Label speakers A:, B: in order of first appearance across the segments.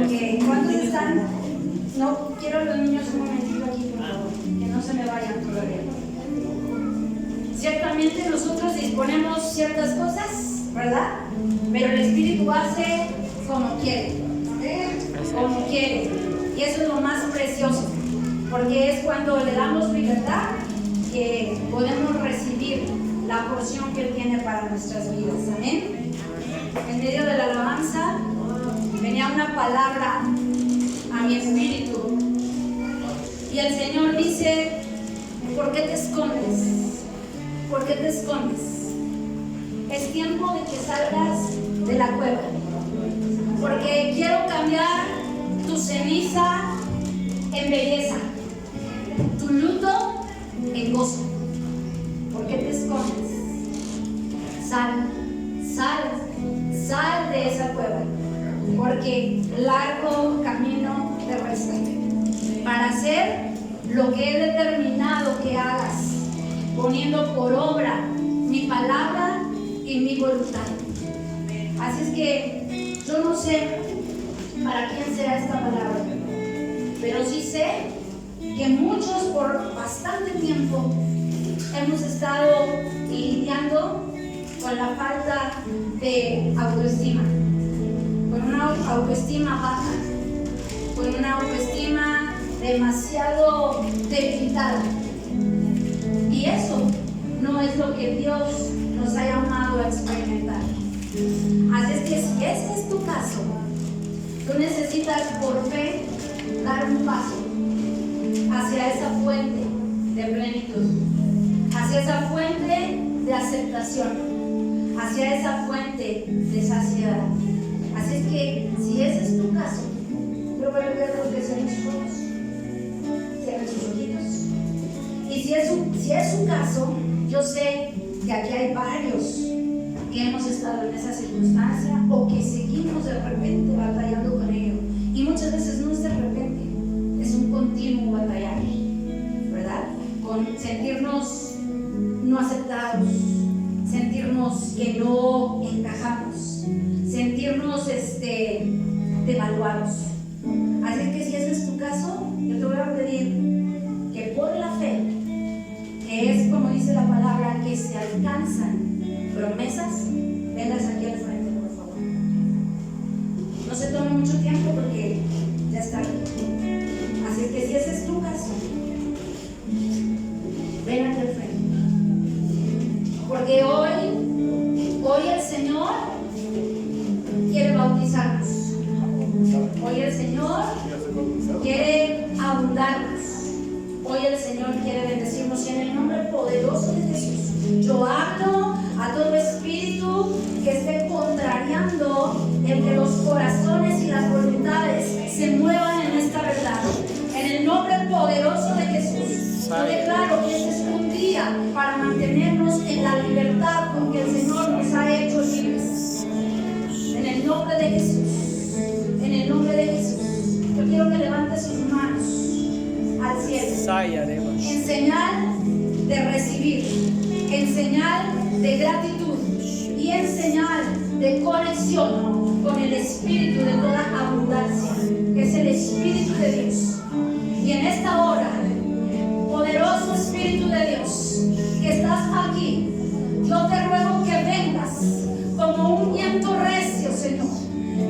A: porque ¿cuántos están? No, quiero a los niños un momentito aquí, por favor, que no se me vayan todavía. Ciertamente nosotros disponemos ciertas cosas, ¿verdad? Pero el Espíritu hace como quiere, como quiere. Y eso es lo más precioso, porque es cuando le damos libertad que podemos recibir la porción que Él tiene para nuestras vidas. Amén. En medio de la alabanza venía una palabra a mi espíritu y el Señor dice: ¿por qué te escondes? ¿Por qué te escondes? Es tiempo de que salgas de la cueva, porque quiero cambiar tu ceniza en belleza, tu luto en gozo. ¿Por qué te escondes? Sal de esa cueva, porque largo camino te resta para hacer lo que he determinado que hagas, poniendo por obra mi palabra y mi voluntad. Así es que yo no sé para quién será esta palabra, pero sí sé que muchos por bastante tiempo hemos estado lidiando con la falta de autoestima, con una autoestima baja, con una autoestima demasiado debilitada. Y eso no es lo que Dios nos ha llamado a experimentar. Así es que si ese es tu caso, tú necesitas por fe dar un paso hacia esa fuente de plenitud, hacia esa fuente de aceptación, hacia esa fuente de saciedad. Así es que si ese es tu caso, yo voy a ver los que cierren sus ojos, cierren sus ojitos. Y si es su caso, yo sé que aquí hay varios que hemos estado en esa circunstancia o que seguimos de repente batallando con ello. Y muchas veces no es de repente, es un continuo batallar, ¿verdad? Con sentirnos no aceptados, sentirnos que no encajamos, sentirnos devaluados. Así que si ese es tu caso, yo te voy a pedir que por la fe, que es como dice la palabra, que se alcanzan promesas, vengas aquí al frente, por favor. No se tome mucho tiempo porque ya está aquí. Así que si ese es tu caso, ven aquí al frente. Porque hoy el Señor quiere bautizarnos. Hoy el Señor quiere abundarnos. Hoy el Señor quiere bendecirnos. Y en el nombre poderoso de Jesús, yo hablo a todo espíritu que esté contrariando el que los corazones y las voluntades se muevan en esta verdad. En el nombre poderoso de Jesús, yo declaro que este es un día para mantenernos en la libertad con que el Señor nos ha hecho libres. En el nombre de Jesús, en el nombre de Jesús, yo quiero que levante sus manos al cielo, en señal de recibir, en señal de gratitud y en señal de conexión con el Espíritu de toda abundancia, que es el Espíritu de Dios. Y en esta hora, poderoso Espíritu de Dios, que estás aquí, yo te ruego que vengas como un viento recio, Señor,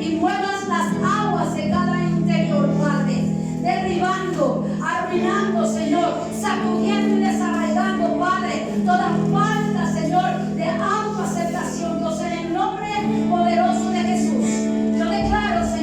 A: y muevas las aguas de cada interior, Padre, derribando, arruinando, Señor, sacudiendo y desarraigando, Padre, toda falta, Señor, de autoaceptación. Dios, en el nombre poderoso de Jesús, yo declaro, Señor,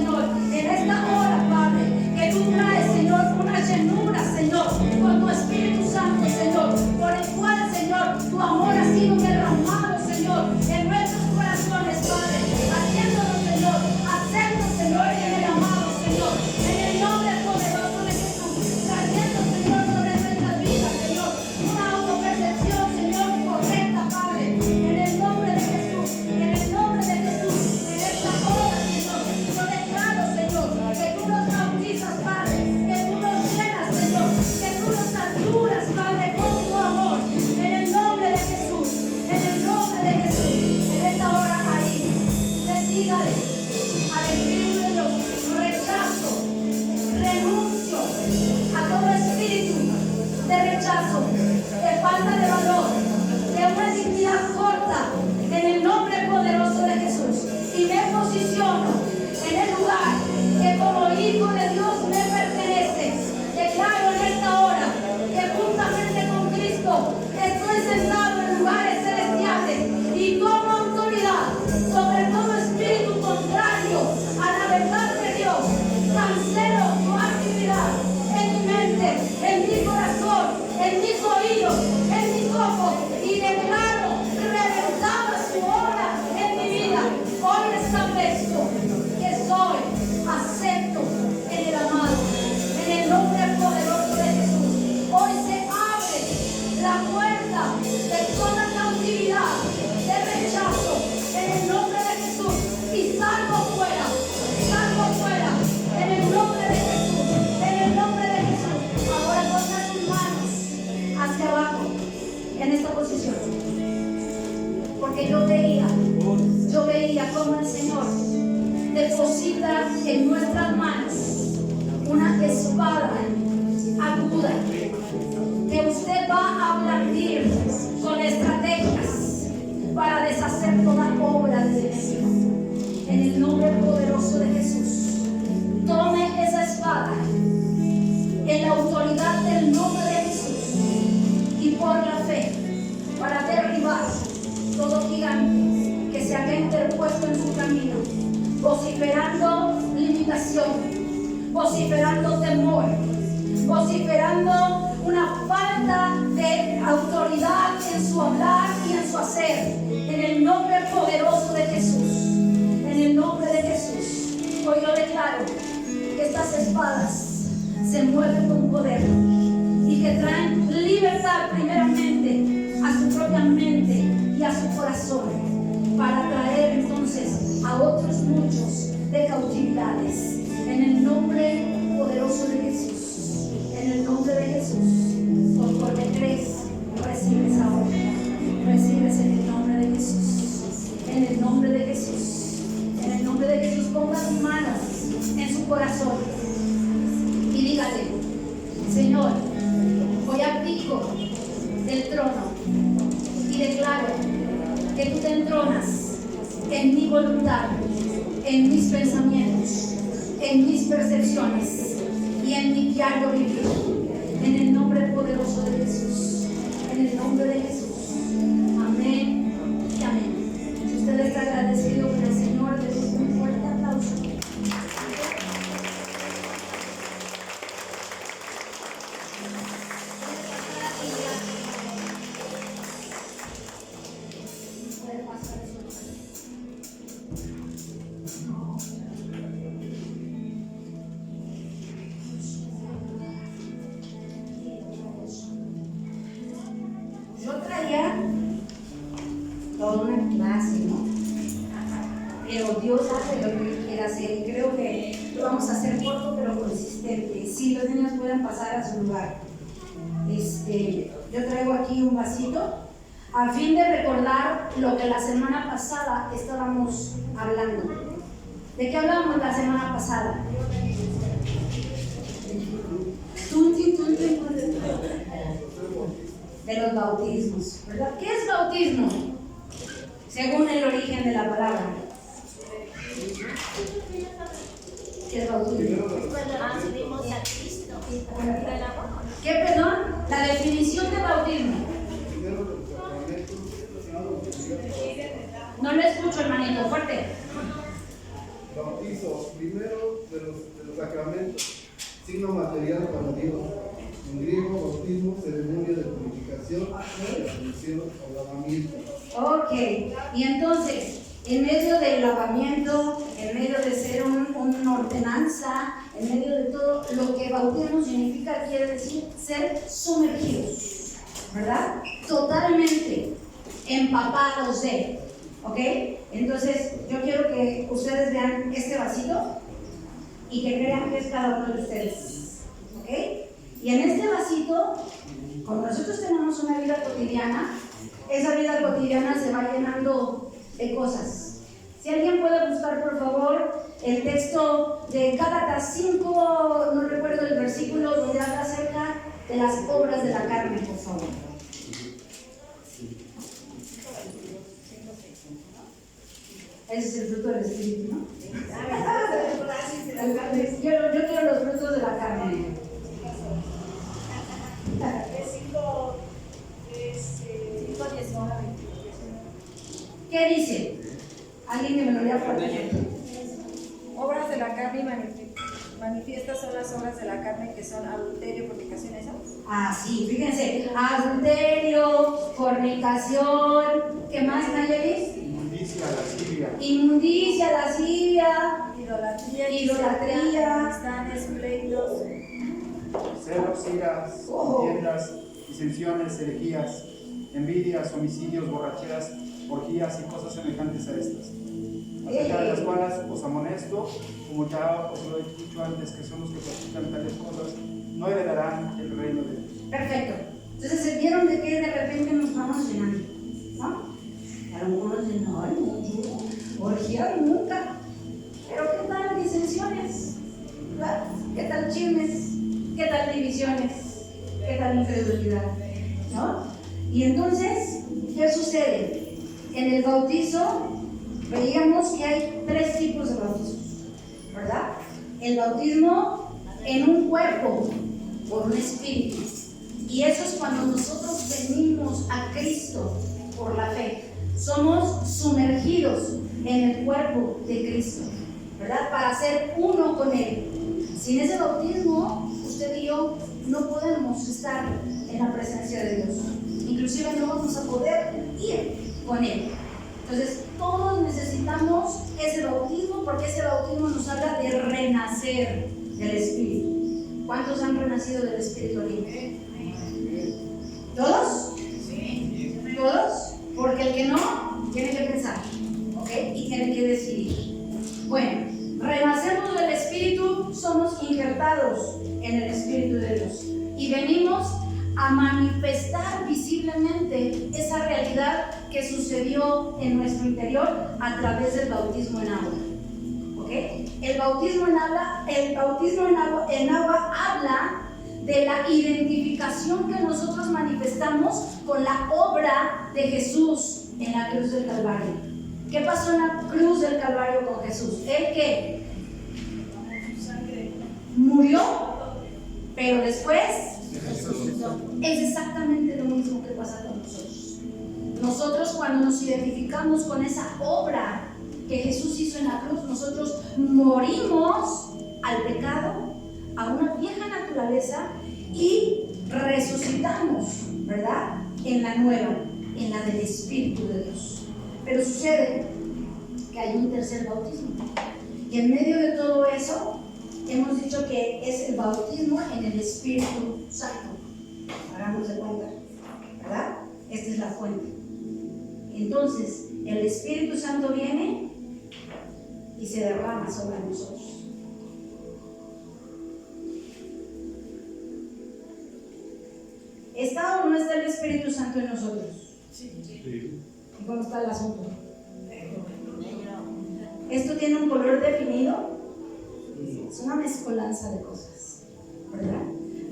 A: deposita en nuestras manos una espada aguda que usted va a blandir con estrategias para deshacer toda obra del enemigo. En el nombre poderoso de Jesús, tome esa espada en la autoridad del nombre de Jesús y por la fe para derribar todo gigante que se haya interpuesto en su camino, vociferando limitación, vociferando temor, vociferando una falta de autoridad en su hablar y en su hacer. En el nombre poderoso de Jesús, en el nombre de Jesús, hoy yo declaro que estas espadas se mueven con poder y que traen libertad primeramente a su propia mente y a su corazón, para traer entonces a otros muchos de cautividades. En el nombre poderoso de Jesús, en el nombre de Jesús, conforme crees, recibes ahora, recibes en el nombre de Jesús, en el nombre de Jesús, en el nombre de Jesús. Ponga sus manos en su corazón y dígale: Señor, hoy abdico del trono y declaro que tú te entronas en mi voluntad, en mis pensamientos, en mis percepciones y en mi diario vivir. En el nombre poderoso de Jesús, en el nombre de Jesús. Amén y amén. Si usted está agradecido con el Señor, le doy un fuerte aplauso. Yo traía toda una clase, ¿no? Pero Dios hace lo que Él quiere hacer y creo que lo vamos a hacer corto pero consistente. Si los niños pueden pasar a su lugar. Yo traigo aquí un vasito a fin de recordar lo que la semana pasada estábamos hablando. ¿De qué hablamos la semana pasada? De los bautismos, ¿verdad? ¿Qué es bautismo? Según el origen de la palabra. ¿Qué es bautismo? ¿Qué, perdón? La definición de bautismo. No lo escucho, hermanito, fuerte.
B: Bautizo, primero de los sacramentos, signo material para Dios. En griego, bautismo, ceremonia de purificación, de asunción o lavamiento.
A: Ok, y entonces, en medio del lavamiento, en medio de ser una ordenanza, en medio de todo, lo que bautismo significa, quiere decir ser sumergidos, ¿verdad? Totalmente empapados de, ¿ok? Entonces, yo quiero que ustedes vean este vasito y que crean que es cada uno de ustedes, ¿ok? Y en este vasito, como nosotros tenemos una vida cotidiana, esa vida cotidiana se va llenando de cosas. Si alguien puede buscar, por favor, el texto de Gálatas 5, no recuerdo el versículo, donde habla acerca de las obras de la carne, por favor. Ese es el fruto del Espíritu, ¿no? Yo quiero los frutos de la carne. ¿Qué dice? Alguien que me lo lea fuerte.
C: Obras de la carne manifiestas son las obras de la carne, que son adulterio, fornicación, ¿eso?
A: Ah, sí, fíjense, adulterio, fornicación, ¿qué más, Nayeli? Inmundicia, lascivia, idolatría,
C: estanes, pleitos,
D: celos, iras, contiendas, disensiones, herejías, envidias, homicidios, borracheras, orgías y cosas semejantes a estas, acerca de las cuales os amonesto, como ya os lo he dicho antes, que son los que practican tales cosas, no heredarán el reino de Dios.
A: Perfecto. Entonces se vieron de que de repente nos vamos llenando, ¿no? Y algunos dicen, no, orgía nunca. Pero ¿qué tal ¿Qué tal chismes? ¿Qué tal divisiones? ¿Qué tal incredulidad? ¿No? Y entonces, ¿qué sucede? En el bautizo veíamos que hay 3 tipos de bautismos, ¿verdad? El bautismo en un cuerpo por un espíritu. Y eso es cuando nosotros venimos a Cristo por la fe. Somos sumergidos en el cuerpo de Cristo, ¿verdad? Para ser uno con Él. Sin ese bautismo, usted y yo no podemos estar en la presencia de Dios. Inclusive no vamos a poder ir con Él. Entonces, todos necesitamos ese bautismo porque ese bautismo nos habla de renacer del Espíritu. ¿Cuántos han renacido del Espíritu aquí? ¿Todos? Sí. ¿Todos? Porque el que no, tiene que pensar, ¿ok? Y tiene que decidir. Bueno, renacemos del Espíritu, somos injertados en el Espíritu de Dios y venimos a manifestar visiblemente esa realidad que sucedió en nuestro interior a través del bautismo en agua. ¿Ok? El bautismo en agua habla de la identificación que nosotros manifestamos con la obra de Jesús en la cruz del Calvario. ¿Qué pasó en la cruz del Calvario con Jesús? Él que murió, pero después es exactamente lo mismo que pasa con nosotros. Nosotros, cuando nos identificamos con esa obra que Jesús hizo en la cruz, nosotros morimos al pecado, a una vieja naturaleza, y resucitamos, ¿verdad? En la nueva, en la del Espíritu de Dios. Pero sucede que hay un tercer bautismo, y en medio de todo eso hemos dicho que es el bautismo en el Espíritu Santo. Hagamos de cuenta, ¿verdad? Esta es la fuente. Entonces, el Espíritu Santo viene y se derrama sobre nosotros. ¿Está o no está el Espíritu Santo en nosotros? Sí. ¿Y cómo está el asunto? ¿Esto tiene un color definido? Es una mezcolanza de cosas, ¿verdad?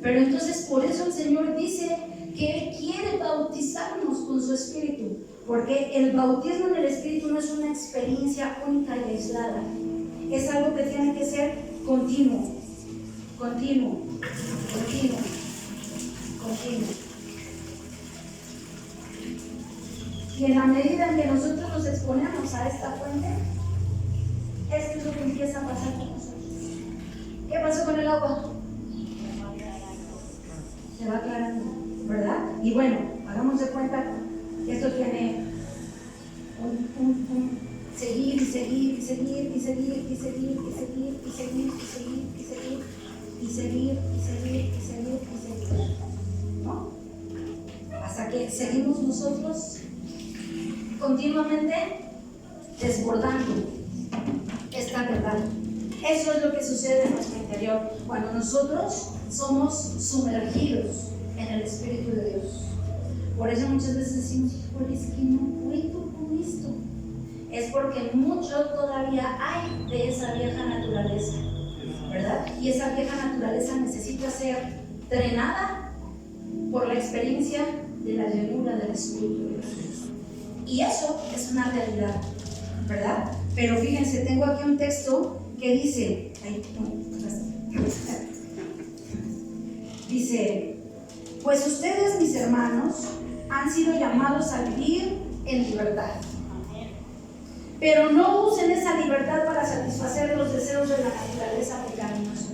A: Pero entonces por eso el Señor dice que Él quiere bautizarnos con su Espíritu, porque el bautismo en el Espíritu no es una experiencia única y aislada, es algo que tiene que ser continuo. Y en la medida en que nosotros nos exponemos a esta fuente, esto es lo que empieza a pasar con nosotros. ¿Qué pasó con el agua? Se va aclarando, ¿verdad? Y bueno, hagamos de cuenta que esto tiene un seguir y seguir y seguir y seguir y seguir y seguir y seguir y seguir y seguir y seguir y seguir y seguir y seguir, ¿no? Hasta que seguimos nosotros continuamente desbordando esta verdad. Eso es lo que sucede en nuestro interior cuando nosotros somos sumergidos en el Espíritu de Dios. Por eso muchas veces decimos, híjole, es que no puedo con esto. Es porque mucho todavía hay de esa vieja naturaleza, ¿verdad? Y esa vieja naturaleza necesita ser drenada por la experiencia de la llenura del Espíritu de Dios. Y eso es una realidad, ¿verdad? Pero fíjense, tengo aquí un texto que dice, dice, pues ustedes, mis hermanos, han sido llamados a vivir en libertad. Pero no usen esa libertad para satisfacer los deseos de la naturaleza pecaminosa,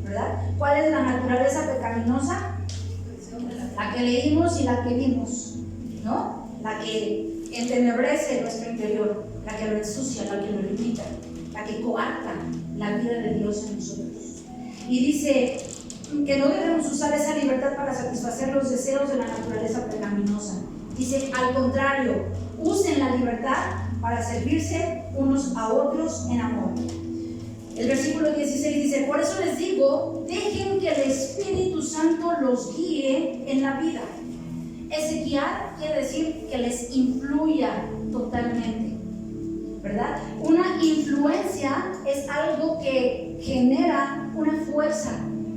A: ¿verdad? ¿Cuál es la naturaleza pecaminosa? La que leímos y la que vimos, ¿no? La que entenebrece nuestro interior, la que lo ensucia, la que lo limita, la que coarta la vida de Dios en nosotros. Y dice que no debemos usar esa libertad para satisfacer los deseos de la naturaleza pecaminosa. Dice, al contrario, usen la libertad para servirse unos a otros en amor. El versículo 16 dice, por eso les digo, dejen que el Espíritu Santo los guíe en la vida. Ese guiar quiere decir que les influya totalmente. ¿verdad? Una influencia es algo que genera una fuerza,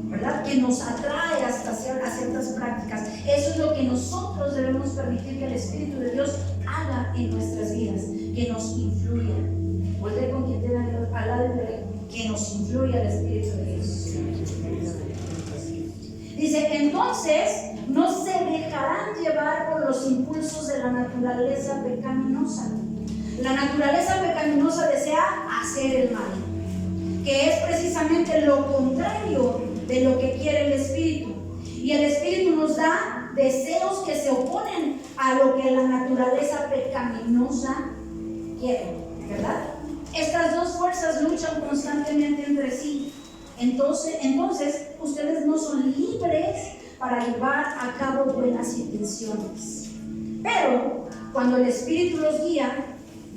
A: ¿verdad? Que nos atrae a ciertas prácticas. Eso es lo que nosotros debemos permitir que el Espíritu de Dios haga en nuestras vidas, que nos influya. Volver con quien tenga al lado de que nos influya el Espíritu de Dios. Dice, entonces no se dejarán llevar por los impulsos de la naturaleza pecaminosa. La naturaleza pecaminosa desea hacer el mal, que es precisamente lo contrario de lo que quiere el Espíritu. Y el Espíritu nos da deseos que se oponen a lo que la naturaleza pecaminosa quiere, ¿verdad? Estas dos fuerzas luchan constantemente entre sí. Entonces, ustedes no son libres para llevar a cabo buenas intenciones. Pero cuando el Espíritu los guía,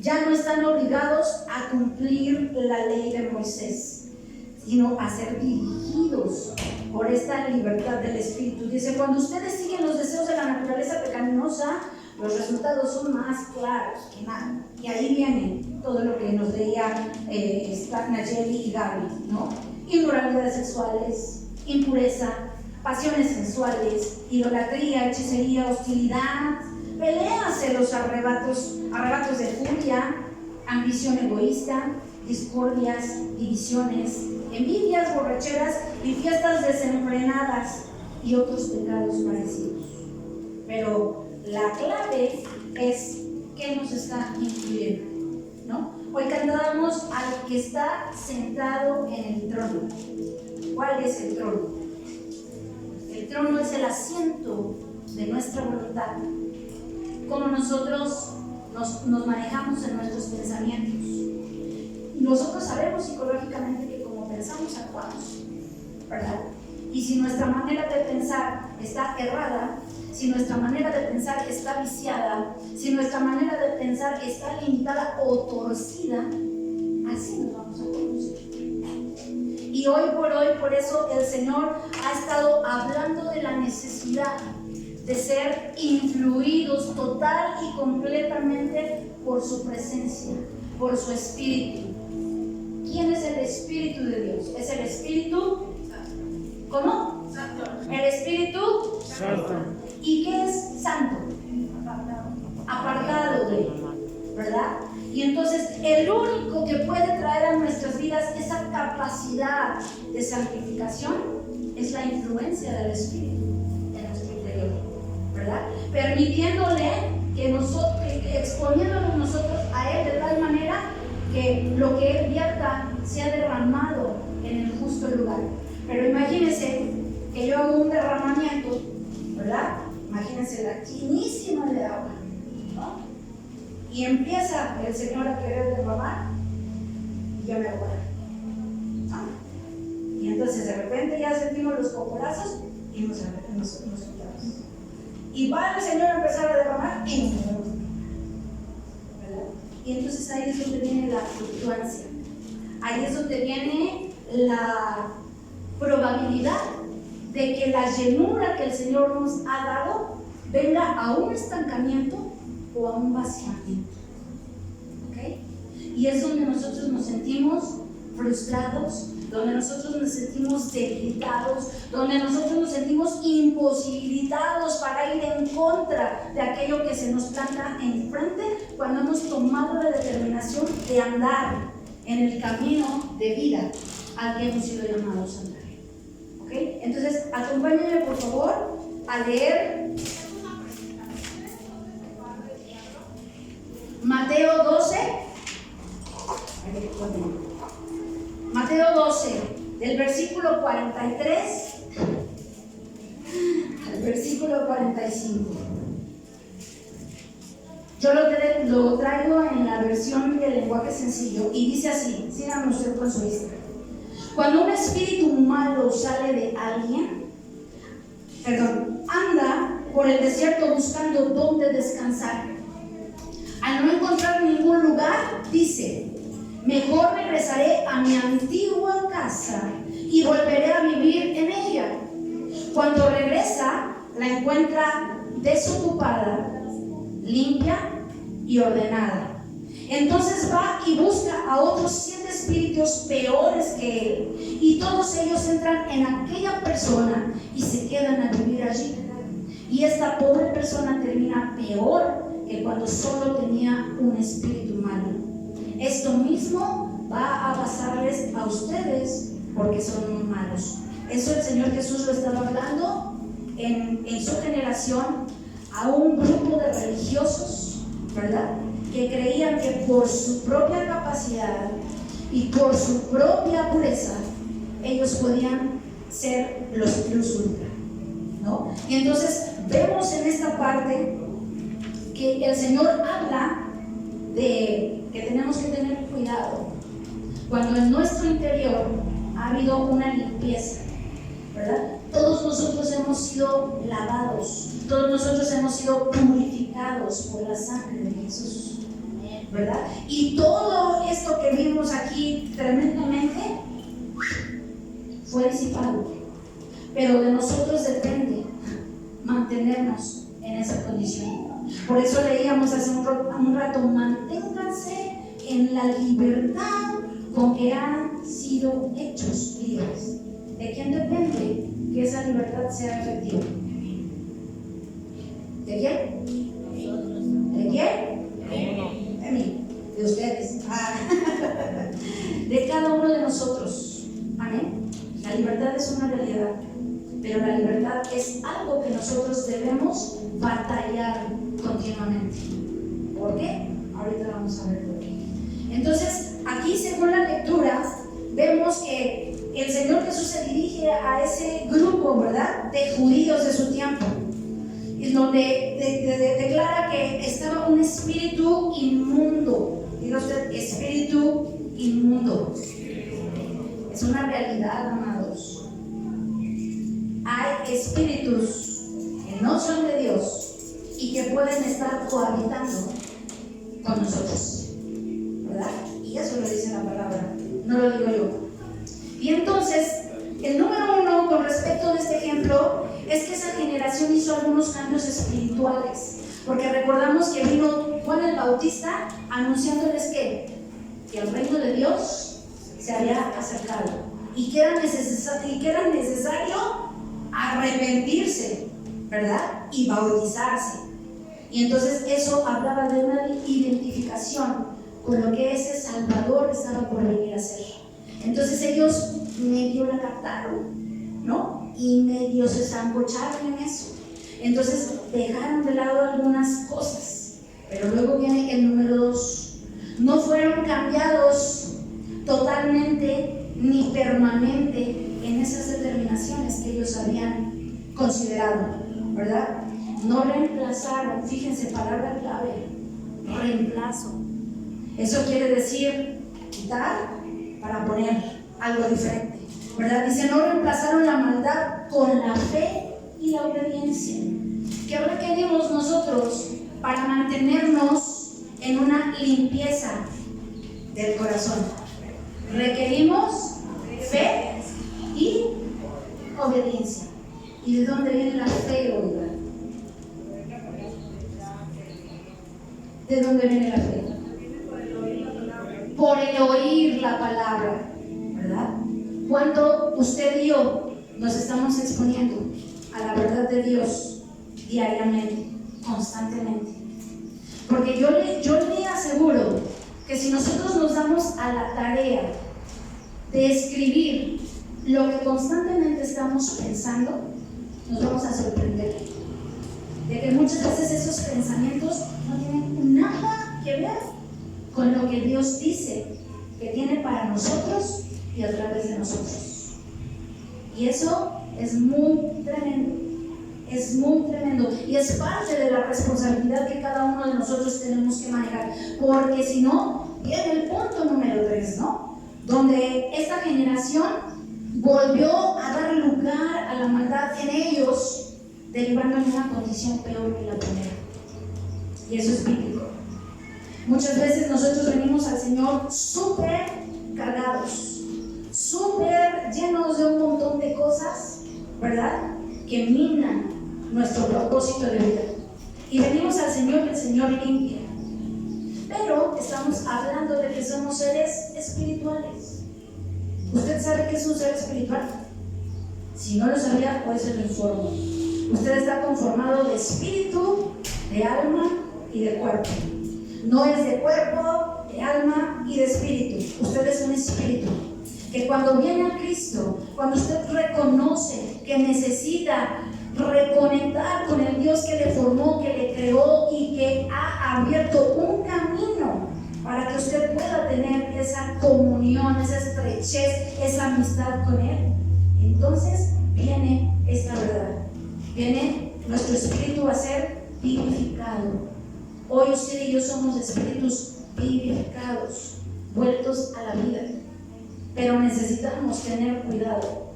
A: ya no están obligados a cumplir la ley de Moisés, sino a ser dirigidos por esta libertad del Espíritu. Dice, cuando ustedes siguen los deseos de la naturaleza pecaminosa, los resultados son más claros que nada. Y ahí viene todo lo que nos leía Nayeli y Gaby, ¿no? Inmoralidades sexuales, impureza, pasiones sensuales, idolatría, hechicería, hostilidad, peleas, celos, arrebatos de furia, ambición egoísta, discordias, divisiones, envidias, borracheras y fiestas desenfrenadas y otros pecados parecidos. Pero la clave es qué nos está influyendo, ¿no? Hoy cantábamos al que está sentado en el trono. ¿Cuál es el trono? El trono es el asiento de nuestra voluntad. Cómo nosotros nos manejamos en nuestros pensamientos. Nosotros sabemos psicológicamente que como pensamos, actuamos, ¿verdad? Y si nuestra manera de pensar está errada, si nuestra manera de pensar está viciada, si nuestra manera de pensar está limitada o torcida, así nos vamos a conducir. Y hoy, por eso el Señor ha estado hablando de la necesidad de ser influidos total y completamente por su presencia, por su Espíritu. ¿Quién es el Espíritu de Dios? Es el Espíritu, ¿cómo? Santo. El Espíritu Santo. ¿Y qué es santo? Apartado de, ¿verdad? Y entonces el único que puede traer a nuestras vidas esa capacidad de santificación es la influencia del Espíritu en nuestro interior, ¿verdad? Permitiéndole que nosotros, exponiéndonos nosotros a Él de tal manera que lo que Él vierta sea derramado en el justo lugar. Pero imagínense que yo hago un derramamiento, ¿verdad? Imagínense la chinísima de agua, ¿no? Y empieza el Señor a querer derramar y yo me acuerdo, ¿no? Y entonces de repente ya sentimos los cocorazos y nos quitamos. Y va el Señor a empezar a derramar y nos quitamos, ¿verdad? Y entonces ahí es donde viene la fluctuancia. Ahí es donde viene la probabilidad de que la llenura que el Señor nos ha dado venga a un estancamiento o a un vaciamiento. ¿Okay? Y es donde nosotros nos sentimos frustrados, donde nosotros nos sentimos debilitados, donde nosotros nos sentimos imposibilitados para ir en contra de aquello que se nos planta enfrente cuando hemos tomado la determinación de andar en el camino de vida al que hemos sido llamados a andar. ¿Okay? Entonces, acompáñenme por favor a leer Mateo 12. Mateo 12, del versículo 43 al versículo 45. Yo lo traigo en la versión del lenguaje sencillo y dice así, síganme usted con su vista. Cuando un espíritu malo sale de alguien, anda por el desierto buscando dónde descansar. Al no encontrar ningún lugar, dice, mejor regresaré a mi antigua casa y volveré a vivir en ella. Cuando regresa, la encuentra desocupada, limpia y ordenada. Entonces va y busca a otros 7 espíritus peores que él, y todos ellos entran en aquella persona y se quedan a vivir allí. Y esta pobre persona termina peor que cuando solo tenía un espíritu malo. Esto mismo va a pasarles a ustedes porque son muy malos. Eso el Señor Jesús lo estaba hablando en su generación a un grupo de religiosos, ¿verdad?, que creían que por su propia capacidad y por su propia pureza ellos podían ser los plus ultra, ¿no? Y entonces vemos en esta parte que el Señor habla de que tenemos que tener cuidado cuando en nuestro interior ha habido una limpieza, ¿verdad? Todos nosotros hemos sido lavados, todos nosotros hemos sido purificados por la sangre de Jesús, ¿verdad? Y todo esto que vimos aquí tremendamente fue disipado, pero de nosotros depende mantenernos en esa condición. Por eso leíamos hace un rato, manténganse en la libertad con que han sido hechos libres. ¿De quién depende que esa libertad sea efectiva? ¿De quién? ¿De quién? De mí, de ustedes. De cada uno de nosotros. Amén. La libertad es una realidad, pero la libertad es algo que nosotros debemos batallar continuamente. ¿Por qué? Ahorita vamos a ver por qué. Entonces, aquí según la lectura, vemos que el Señor Jesús se dirige a ese grupo, ¿verdad?, de judíos de su tiempo, en donde declara que estaba un espíritu inmundo. Diga usted, espíritu inmundo. Es una realidad, amados. Hay espíritus que no son de Dios y que pueden estar cohabitando con nosotros, ¿verdad? Y eso lo dice la palabra, no lo digo yo. Y entonces, el número 1 con respecto a este ejemplo es que esa generación hizo algunos cambios espirituales, porque recordamos que vino Juan el Bautista anunciándoles que el reino de Dios se había acercado y que era necesario arrepentirse, ¿verdad?, y bautizarse. Y entonces eso hablaba de una identificación con lo que ese Salvador estaba por venir a hacer. Entonces ellos medio la captaron, ¿no? Y medio se zambocharon en eso. Entonces dejaron de lado algunas cosas. Pero luego viene el número 2. No fueron cambiados totalmente ni permanente en esas determinaciones que ellos habían considerado, ¿verdad? No reemplazaron, fíjense, palabra clave, reemplazo. Eso quiere decir quitar para poner algo diferente, ¿verdad? Dice, no reemplazaron la maldad con la fe y la obediencia. ¿Qué requerimos nosotros para mantenernos en una limpieza del corazón? Requerimos fe y obediencia. ¿Y de dónde viene la fe, oiga? ¿De dónde viene la fe? Por el oír la palabra, ¿verdad? Cuando usted y yo nos estamos exponiendo a la verdad de Dios diariamente, constantemente. Porque yo le aseguro que si nosotros nos damos a la tarea de escribir lo que constantemente estamos pensando, nos vamos a sorprender de que muchas veces esos pensamientos no tienen nada que ver con lo que Dios dice que tiene para nosotros y a través de nosotros. Y eso es muy tremendo. Es muy tremendo y es parte de la responsabilidad que cada uno de nosotros tenemos que manejar, porque si no, viene el punto número 3, ¿no? Donde esta generación volvió a dar lugar a la maldad en ellos, derivando en una condición peor que la primera. Y eso es bíblico. Muchas veces nosotros venimos al Señor súper cargados, súper llenos de un montón de cosas, ¿verdad?, que minan nuestro propósito de vida. Y venimos al Señor y el Señor limpia. Pero estamos hablando de que somos seres espirituales. ¿Usted sabe qué es un ser espiritual? Si no lo sabía, pues se lo informo. Usted está conformado de espíritu, de alma y de cuerpo. No es de cuerpo, de alma y de espíritu. Usted es un espíritu que cuando viene a Cristo, cuando usted reconoce que necesita reconectar con el Dios que le formó, que le creó y que ha abierto un camino para que usted pueda tener esa comunión, esa estrechez, esa amistad con Él, entonces viene esta verdad. Viene nuestro espíritu a ser vivificado. Hoy usted y yo somos espíritus vivificados, vueltos a la vida. Pero necesitamos tener cuidado,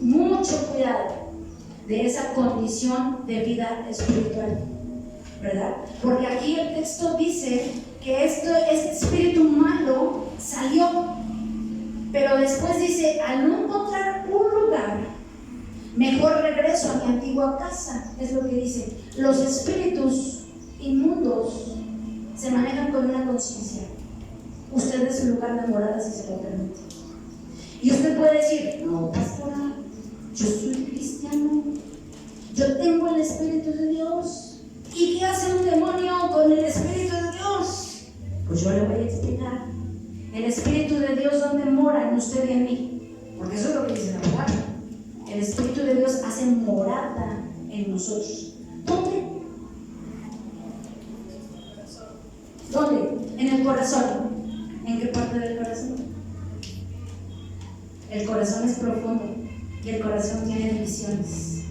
A: mucho cuidado, de esa condición de vida espiritual, ¿verdad? Porque aquí el texto dice que este espíritu malo salió, pero después dice, al no encontrar un lugar, mejor regreso a mi antigua casa. Es lo que dice. Los espíritus inmundos se manejan con una conciencia. Usted es su lugar de morada si se lo permite. Y usted puede decir, no, pastora, yo soy cristiano, yo tengo el Espíritu de Dios. ¿Y qué hace un demonio con el Espíritu de Dios? Pues yo le voy a explicar. El Espíritu de Dios, ¿dónde mora? En usted y en mí. Porque eso es lo que dice la palabra. El Espíritu de Dios hace morada en nosotros. ¿Dónde? ¿Dónde? En el corazón. ¿En qué parte del corazón? El corazón es profundo y el corazón tiene divisiones.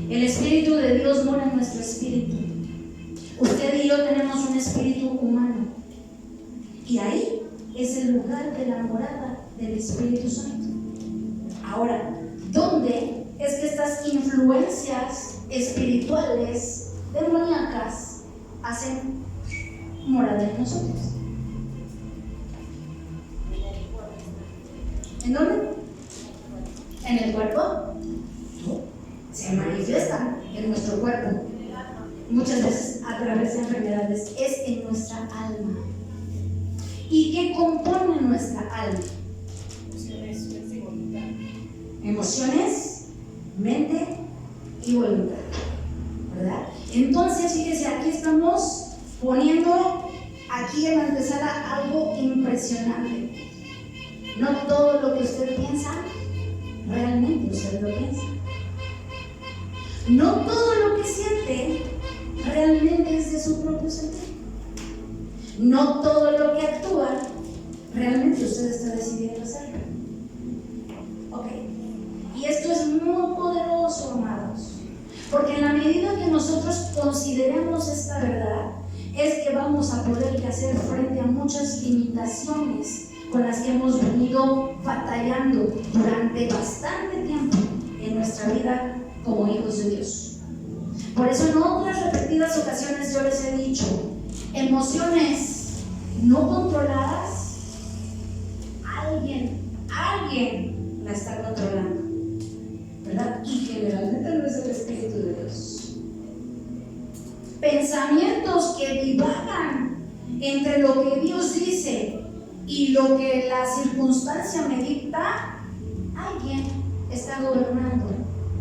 A: El Espíritu de Dios mora en nuestro espíritu. Usted y yo tenemos un espíritu humano y ahí es el lugar de la morada del Espíritu Santo. Ahora, ¿dónde es que estas influencias espirituales demoníacas hacen morada en nosotros? ¿En dónde? ¿En el cuerpo? Se manifiestan en nuestro cuerpo. Muchas veces a través de enfermedades. Es en nuestra alma. ¿Y qué compone nuestra alma? Emociones, mente y voluntad, ¿verdad? Entonces, fíjese, aquí estamos poniendo aquí en la antesala algo impresionante. No todo lo que usted piensa, realmente usted lo piensa. No todo lo que siente, realmente es de su propio sentir. No todo lo que actúa, realmente usted está decidiendo hacerlo. Ok. Y esto es muy poderoso, amados. Porque en la medida que nosotros consideremos esta verdad, es que vamos a poder hacer frente a muchas limitaciones con las que hemos venido batallando durante bastante tiempo en nuestra vida como hijos de Dios. Por eso en otras repetidas ocasiones yo les he dicho, emociones no controladas, alguien la está controlando, ¿verdad? Y generalmente no es el Espíritu de Dios. Pensamientos que divagan entre lo que Dios dice y lo que la circunstancia me dicta, alguien está gobernando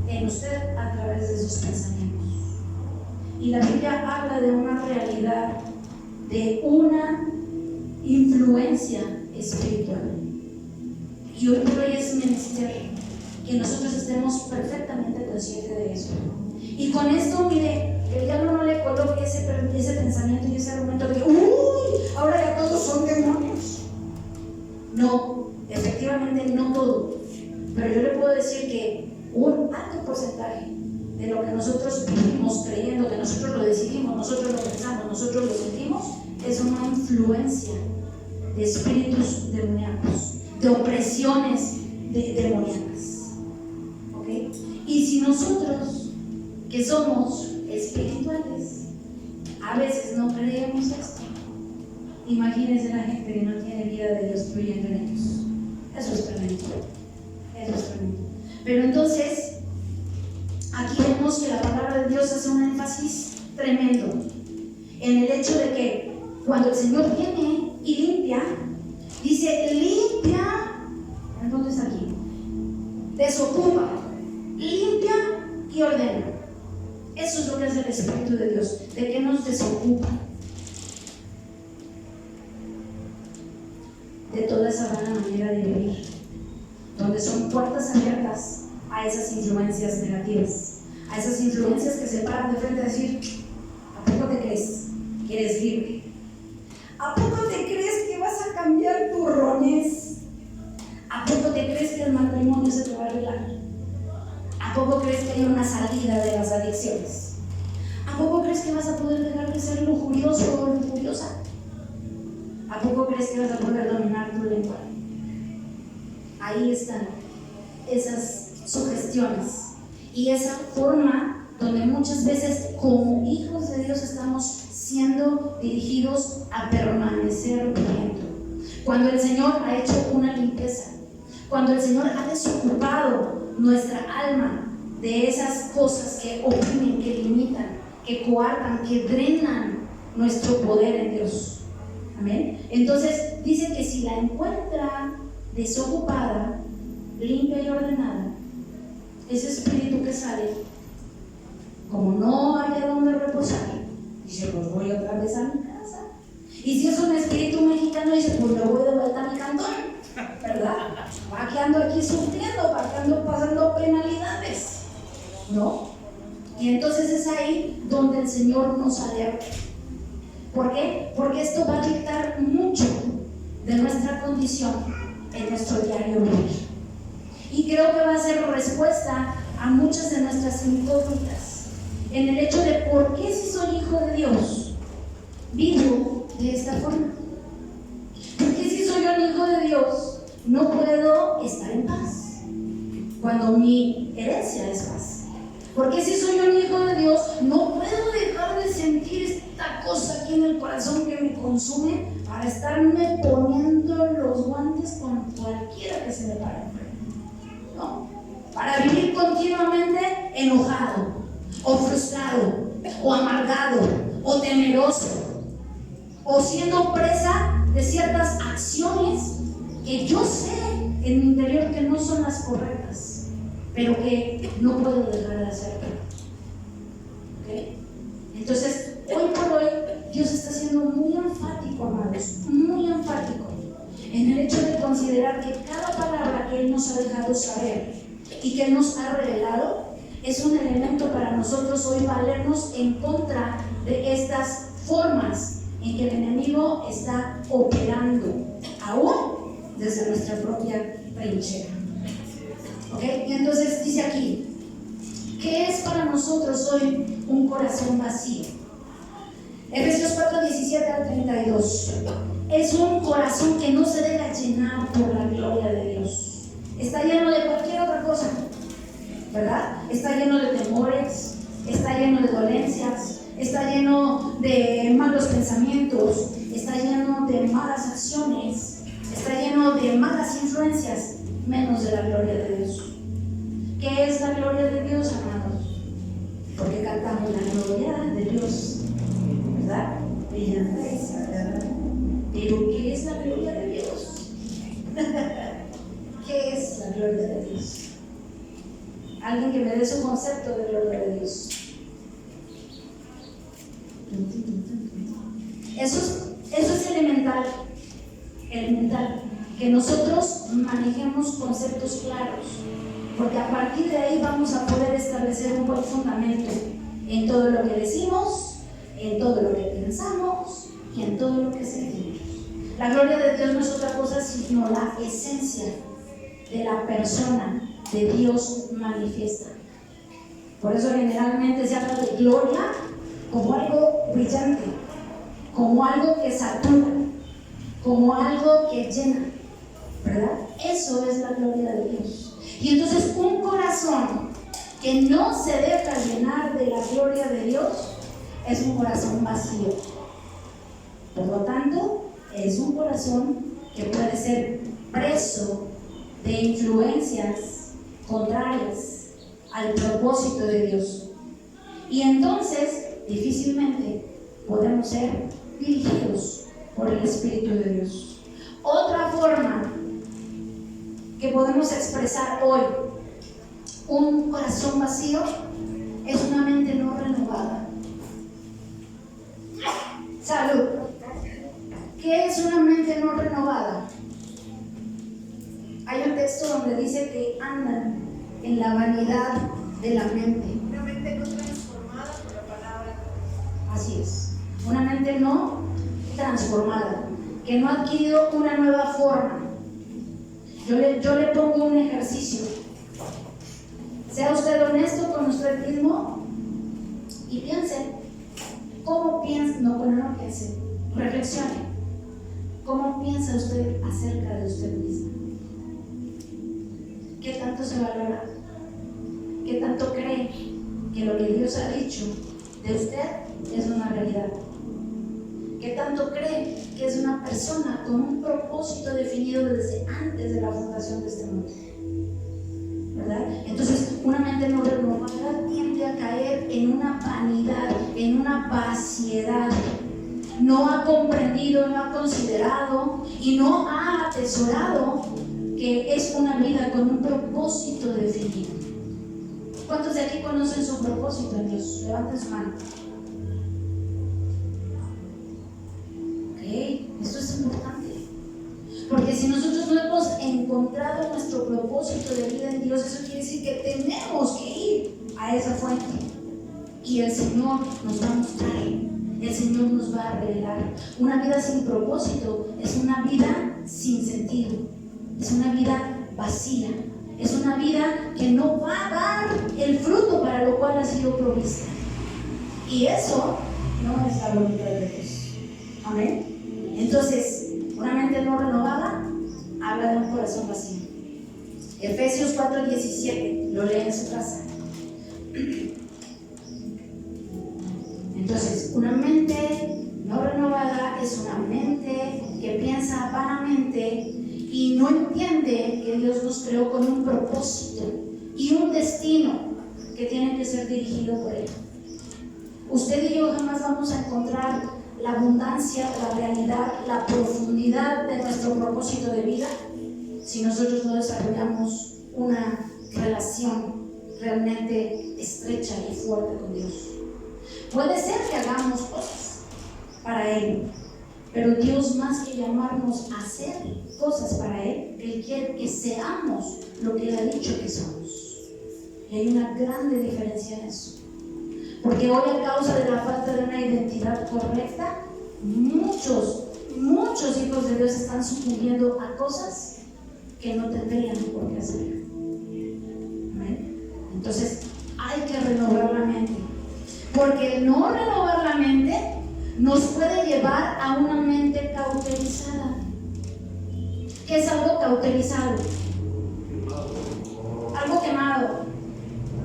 A: en usted a través de sus pensamientos. Y la Biblia habla de una realidad, de una influencia espiritual. Y hoy por hoy es menester que nosotros estemos perfectamente conscientes de eso. Y con esto, mire, el diablo no le coloque ese pensamiento y ese argumento de que ¡uy! Ahora ya todos son demonios. No, efectivamente no todo. Pero yo le puedo decir que un alto porcentaje de lo que nosotros vivimos creyendo, que nosotros lo decidimos, nosotros lo pensamos, nosotros lo sentimos, es una influencia de espíritus demoníacos, de opresiones demoníacas. ¿Ok? Y si nosotros, que somos espirituales, a veces no creemos esto, imagínense la gente que no tiene vida de Dios fluyendo en ellos. Eso es tremendo. Eso es tremendo. Pero entonces, aquí vemos que la palabra de Dios hace un énfasis tremendo en el hecho de que cuando el Señor viene y limpia. Dice limpia, ¿dónde está aquí? Desocupa, limpia y ordena. Eso es lo que hace el Espíritu de Dios, de que nos desocupa de toda esa vana manera de vivir, donde son puertas abiertas a esas influencias negativas, a esas influencias que se paran de frente a decir: ¿a poco te crees que eres libre? ¿A poco te crees que vas a cambiar tu rones? ¿A poco te crees que el matrimonio se te va a arreglar? ¿A poco crees que hay una salida de las adicciones? ¿A poco crees que vas a poder dejar de ser lujurioso o lujuriosa? ¿A poco crees que vas a poder dominar tu lengua? Ahí están esas sugestiones y esa forma donde muchas veces como hijos de Dios estamos siendo dirigidos a permanecer viviendo. Cuando el Señor ha hecho una limpieza, cuando el Señor ha desocupado nuestra alma de esas cosas que oprimen, que limitan, que coartan, que drenan nuestro poder en Dios. Amén. Entonces dice que si la encuentra desocupada, limpia y ordenada, ese espíritu que sale, como no haya donde reposar, dice: pues voy otra vez a mi casa. Y si es un espíritu mexicano, dice: pues me voy de vuelta a mi cantón, ¿verdad? ¿Para qué ando aquí sufriendo? ¿Para qué ando pasando penalidades? ¿No? Y entonces es ahí donde el Señor nos alerta. ¿Por qué? Porque esto va a dictar mucho de nuestra condición en nuestro diario vivir. Y creo que va a ser respuesta a muchas de nuestras incógnitas en el hecho de por qué, si soy hijo de Dios, vivo de esta forma. ¿Por qué, si soy un hijo de Dios, no puedo estar en paz cuando mi herencia es paz? ¿Por qué, si soy un hijo de Dios, no puedo dejar de sentir esta cosa aquí en el corazón que me consume para estarme poniendo los guantes con cualquiera que se me pare enfrente? No, para vivir continuamente enojado, o frustrado, o amargado, o temeroso, o siendo presa de ciertas acciones que yo sé en mi interior que no son las correctas, pero que no puedo dejar de hacerlo. ¿Okay? Entonces, hoy por hoy, Dios está siendo muy enfático, amados, muy enfático en el hecho de considerar que cada palabra que Él nos ha dejado saber y que Él nos ha revelado es un elemento para nosotros hoy valernos en contra de estas formas en que el enemigo está operando, aún desde nuestra propia trinchera. ¿Ok? Y entonces dice aquí: ¿qué es para nosotros hoy un corazón vacío? Efesios 4:17 al 32. Es un corazón que no se deja llenar por la gloria de Dios. Está lleno de cualquier otra cosa, ¿verdad? Está lleno de temores, está lleno de dolencias, está lleno de malos pensamientos, está lleno de malas acciones, está lleno de malas influencias, menos de la gloria de Dios. ¿Qué es la gloria de Dios, amados? Porque cantamos la gloria de Dios, ¿verdad? Pero ¿qué es la gloria de Dios? ¿Qué es la gloria de Dios? Alguien que me dé su concepto de gloria de Dios. Eso es elemental, que nosotros manejemos conceptos claros, porque a partir de ahí vamos a poder establecer un buen fundamento en todo lo que decimos, en todo lo que pensamos y en todo lo que sentimos. La gloria de Dios no es otra cosa sino la esencia de la persona de Dios manifiesta. Por eso generalmente se habla de gloria como algo brillante, como algo que satura, como algo que llena, ¿verdad? Eso es la gloria de Dios. Y entonces un corazón que no se deja llenar de la gloria de Dios es un corazón vacío. Por lo tanto, es un corazón que puede ser preso de influencias contrarias al propósito de Dios. Y entonces, difícilmente podemos ser dirigidos por el Espíritu de Dios. Otra forma que podemos expresar hoy un corazón vacío es una mente no renovada. Salud. ¿Qué es una mente no renovada? Hay un texto donde dice que andan en la vanidad de la mente.
C: Una mente no transformada por la palabra.
A: Así es. Una mente no transformada, que no ha adquirido una nueva forma. Yo le pongo un ejercicio. Sea usted honesto con usted mismo y piense. ¿Cómo piensa? No piense. Reflexione. ¿Cómo piensa usted acerca de usted mismo? ¿Qué tanto se valora? ¿Qué tanto cree que lo que Dios ha dicho de usted es una realidad? ¿Qué tanto cree que es una persona con un propósito definido desde antes de la fundación de este mundo? ¿Verdad? Entonces, una mente no renovada tiende a caer en una vanidad, en una vaciedad. No ha comprendido, no ha considerado y no ha atesorado que es una vida con un propósito definido. ¿Cuántos de aquí conocen su propósito en Dios? Levanten su mano. Esto es importante, porque si nosotros no hemos encontrado nuestro propósito de vida en Dios, eso quiere decir que tenemos que ir a esa fuente y el Señor nos va a mostrar, el Señor nos va a revelar. Una vida sin propósito es una vida sin sentido, es una vida vacía, es una vida que no va a dar el fruto para lo cual ha sido provista, y eso no es la voluntad de Dios. Amén. Entonces, una mente no renovada habla de un corazón vacío. Efesios 4:17, lo lee en su casa. Entonces, una mente no renovada es una mente que piensa vanamente y no entiende que Dios nos creó con un propósito y un destino que tiene que ser dirigido por Él. Usted y yo jamás vamos a encontrar la abundancia, la realidad, la profundidad de nuestro propósito de vida si nosotros no desarrollamos una relación realmente estrecha y fuerte con Dios. Puede ser que hagamos cosas para Él, pero Dios, más que llamarnos a hacer cosas para Él quiere que seamos lo que Él ha dicho que somos. Y hay una grande diferencia en eso. Porque hoy, a causa de la falta de una identidad correcta, muchos hijos de Dios están sucumbiendo a cosas que no tendrían por qué hacer. ¿Amén? Entonces, hay que renovar la mente. Porque no renovar la mente nos puede llevar a una mente cauterizada. ¿Qué es algo cauterizado? Algo quemado.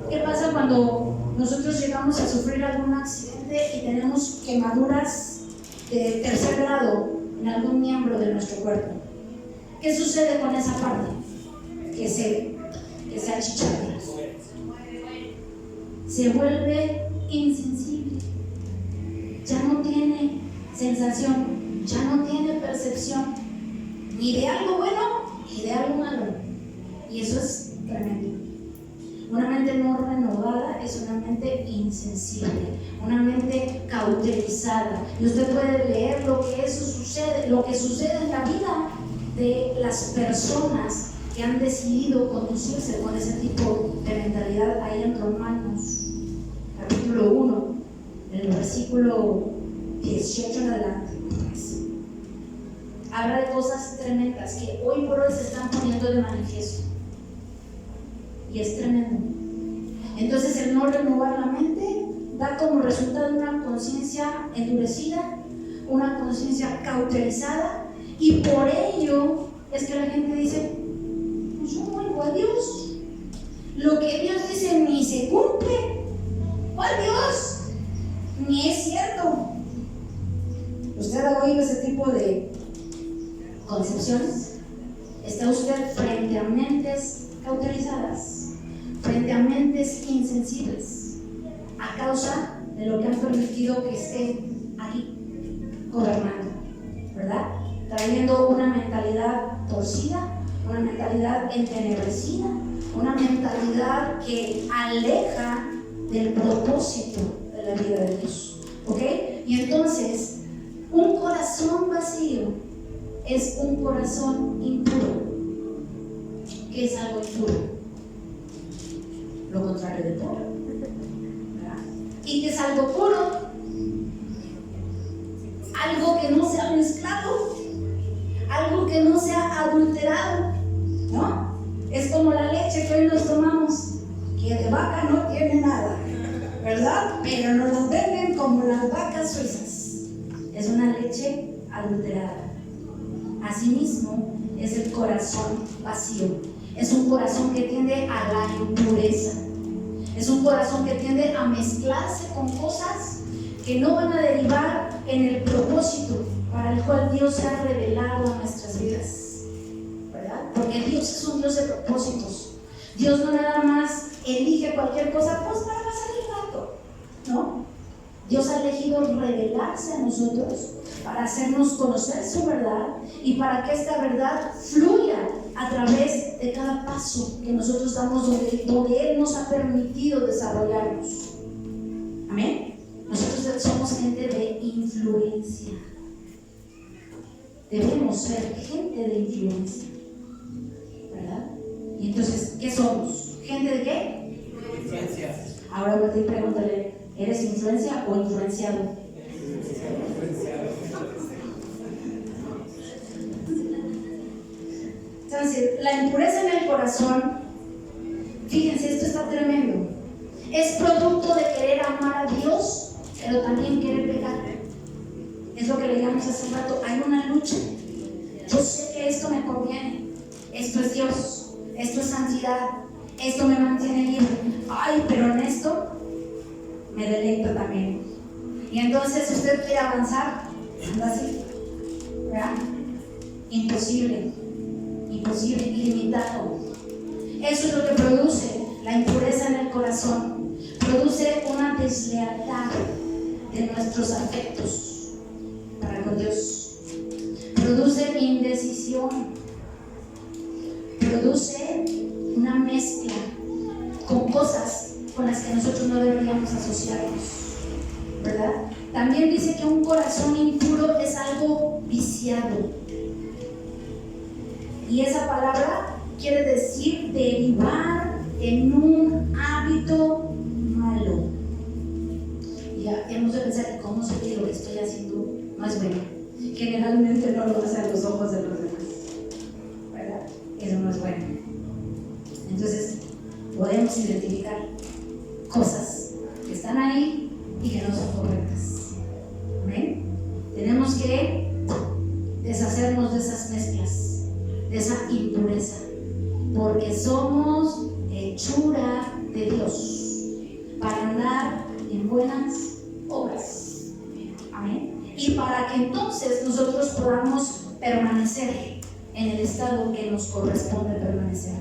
A: ¿Qué pasa cuando nosotros llegamos a sufrir algún accidente y tenemos quemaduras de tercer grado en algún miembro de nuestro cuerpo? ¿Qué sucede con esa parte? Que se achicharra. Se vuelve insensible. Ya no tiene sensación, ya no tiene percepción ni de algo bueno ni de algo malo. Y eso es tremendo. Una mente no renovada es una mente insensible, una mente cauterizada. Y usted puede leer lo que sucede en la vida de las personas que han decidido conducirse con ese tipo de mentalidad ahí en Romanos, capítulo 1, en el versículo 18 en adelante. Habla de cosas tremendas que hoy por hoy se están poniendo de manifiesto. Y es tremendo. Entonces, el no renovar la mente da como resultado una conciencia endurecida, una conciencia cauterizada, y por ello es que la gente dice: pues yo no oigo a Dios, lo que Dios dice ni se cumple. ¿Cuál Dios? Ni es cierto. ¿Usted ha oído ese tipo de concepciones? ¿Está usted frente a mentes cauterizadas, frente a mentes insensibles, a causa de lo que han permitido que esté aquí gobernando? ¿Verdad? teniendo una mentalidad torcida, una mentalidad entenebrecida, una mentalidad que aleja del propósito de la vida de Dios. ¿Ok? Y entonces, un corazón vacío es un corazón impuro. ¿Qué es algo impuro? Lo contrario de puro. ¿Verdad? ¿Y qué es algo puro? Algo que no se ha mezclado, algo que no se ha adulterado, ¿no? Es como la leche que hoy nos tomamos, que de vaca no tiene nada, ¿verdad? Pero nos la venden como las vacas suizas. Es una leche adulterada. Asimismo, es el corazón vacío. Es un corazón que tiende a la impureza. Es un corazón que tiende a mezclarse con cosas que no van a derivar en el propósito para el cual Dios se ha revelado a nuestras vidas, ¿verdad? Porque Dios es un Dios de propósitos. Dios no nada más elige cualquier cosa pues para pasar el rato, ¿no? Dios ha elegido revelarse a nosotros para hacernos conocer su verdad y para que esta verdad fluya a través de cada paso que nosotros damos donde Él nos ha permitido desarrollarnos. Amén. Nosotros somos gente de influencia. Debemos ser gente de influencia, ¿verdad? Y entonces, ¿qué somos? ¿Gente de qué?
E: Influencia.
A: Ahora voy a pregúntale, ¿eres influencia o influenciado? Entonces, la impureza en el corazón, fíjense, esto está tremendo. Es producto de querer amar a Dios, pero también querer pecar. Es lo que leíamos hace un rato. Hay una lucha. Yo sé que esto me conviene. Esto es Dios. Esto es santidad. Esto me mantiene libre. Ay, pero en esto me deleito también. Y entonces usted quiere avanzar. Anda así. ¿Verdad? Imposible. Imposible. Ilimitado. Eso es lo que produce la impureza en el corazón. Produce una deslealtad de nuestros afectos para con Dios. Produce indecisión. Produce una mezcla con cosas con las que nosotros no deberíamos asociarnos, ¿verdad? También dice que un corazón impuro es algo viciado. Y esa palabra quiere decir derivar en un hábito malo. Ya hemos de pensar que cómo sé que lo que estoy haciendo no es bueno. Generalmente no lo hace a los ojos de los demás, ¿verdad? Eso no es bueno. Entonces podemos identificar cosas que están ahí y que no son correctas. ¿Amén? Tenemos que deshacernos de esas mezclas, de esa impureza, porque somos hechura de Dios para andar en buenas obras. Amén. Y para que entonces nosotros podamos permanecer en el estado que nos corresponde permanecer,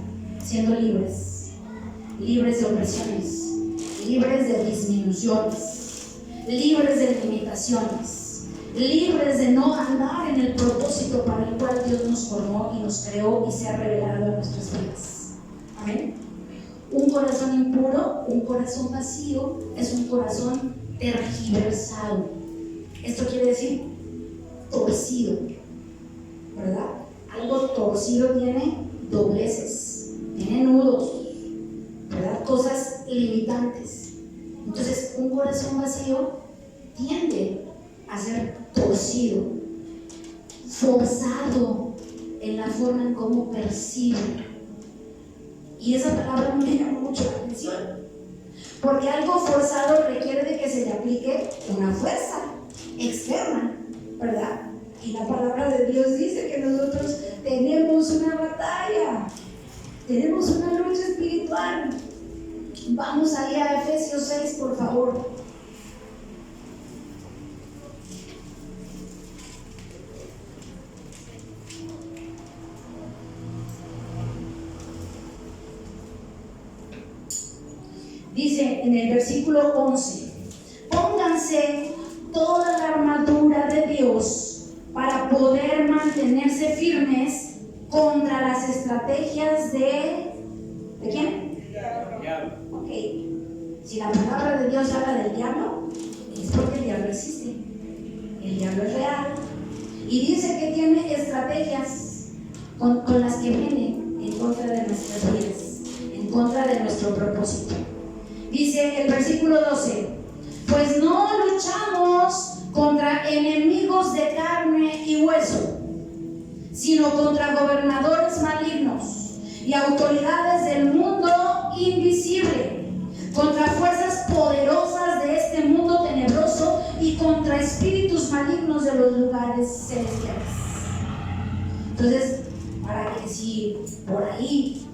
A: siendo libres, libres de opresiones, libres de disminuciones, libres de limitaciones, libres de no andar en el propósito para el cual Dios nos formó y nos creó y se ha revelado en nuestras vidas. Amén. Un corazón impuro, un corazón vacío, es un corazón tergiversado. Esto quiere decir torcido, ¿verdad? Algo torcido tiene dobleces, tiene nudos, ¿verdad? Cosas limitantes. Entonces, un corazón vacío tiende a ser torcido, forzado en la forma en cómo percibe. Y esa palabra me llama mucho la atención, porque algo forzado requiere de que se le aplique una fuerza externa, ¿verdad? Y la palabra de Dios dice que nosotros tenemos una batalla, tenemos una lucha espiritual. Vamos ahí a Efesios 6, por favor. Dice en el versículo 11: pónganse toda la armadura de Dios para poder mantenerse firmes contra las estrategias ¿de quién? Ok. Si la palabra de Dios habla del diablo, es porque el diablo existe. El diablo es real. Y dice que tiene estrategias con las que viene en contra de nuestras vidas, en contra de nuestro propósito. Dice el versículo 12: pues no luchamos contra enemigos de carne y hueso, sino contra gobernadores malignos y autoridades del mundo invisible, contra fuerzas poderosas de este mundo tenebroso y contra espíritus malignos de los lugares celestiales. Entonces, para que si por ahí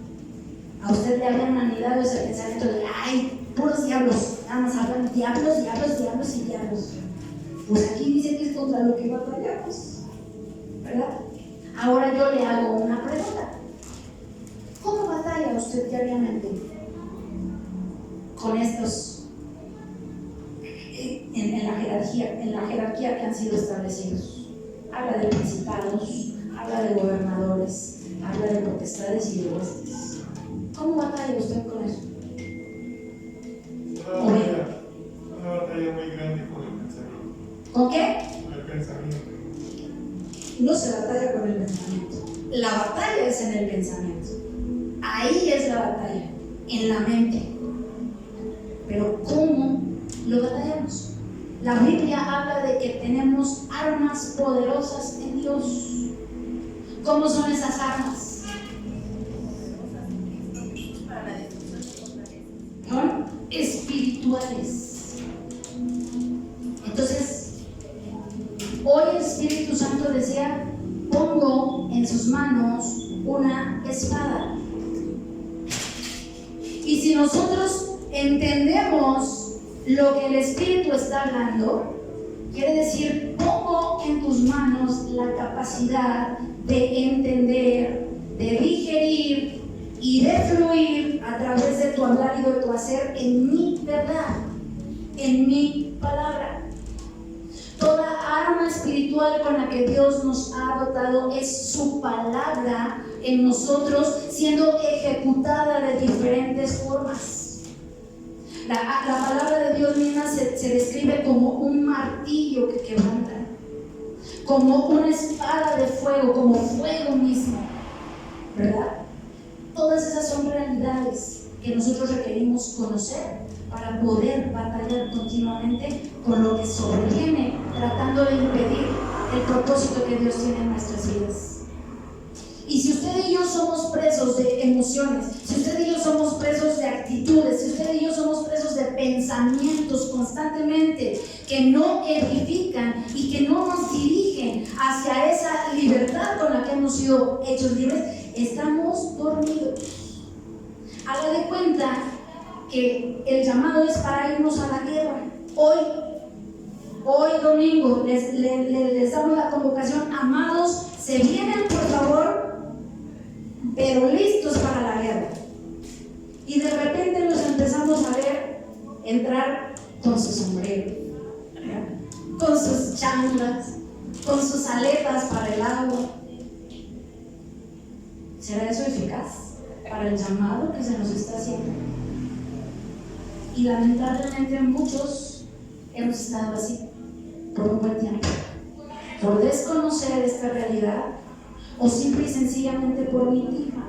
A: a usted le habían anidado ese pensamiento de ay, puros diablos, nada más hablan diablos, diablos, diablos y diablos, pues aquí dice que es contra lo que batallamos, ¿verdad? Ahora yo le hago una pregunta: ¿cómo batalla usted diariamente con estos en la jerarquía que han sido establecidos? Habla de principados, habla de gobernadores, habla de potestades y de huestes. ¿Cómo batalla usted con eso?
E: Una batalla muy grande con el pensamiento.
A: ¿Con qué?
E: Con el pensamiento.
A: No se batalla con el pensamiento. La batalla es en el pensamiento. Ahí es la batalla, en la mente. Pero ¿cómo lo batallamos? La Biblia habla de que tenemos armas poderosas en Dios. ¿Cómo son esas armas? Son espirituales. Entonces, hoy el Espíritu Santo decía: pongo en sus manos una espada. Y si nosotros entendemos lo que el Espíritu está hablando, quiere decir, pongo en tus manos la capacidad de entender, de digerir y de fluir a través de tu hablar y de tu hacer en mi verdad, en mi palabra. Toda arma espiritual con la que Dios nos ha dotado es su palabra en nosotros, siendo ejecutada de diferentes formas. La palabra de Dios misma se describe como un martillo que quebranta, como una espada de fuego, como fuego mismo, ¿verdad? Todas esas son realidades que nosotros requerimos conocer para poder batallar continuamente con lo que sobreviene, tratando de impedir el propósito que Dios tiene en nuestras vidas. Y si usted y yo somos presos de emociones, si usted y yo somos presos de actitudes, si usted y yo somos presos de pensamientos constantemente que no edifican y que no nos dirigen hacia esa libertad con la que hemos sido hechos libres, estamos dormidos. Haga de cuenta que el llamado es para irnos a la guerra. Hoy domingo les damos la convocación: amados, se vienen por favor, pero listos para la guerra. Y de repente nos empezamos a ver entrar con su sombrero, con sus chanclas, con sus aletas para el agua. ¿Será eso eficaz para el llamado que se nos está haciendo? Y lamentablemente muchos hemos estado así por un buen tiempo, por desconocer esta realidad o simple y sencillamente por omitirla.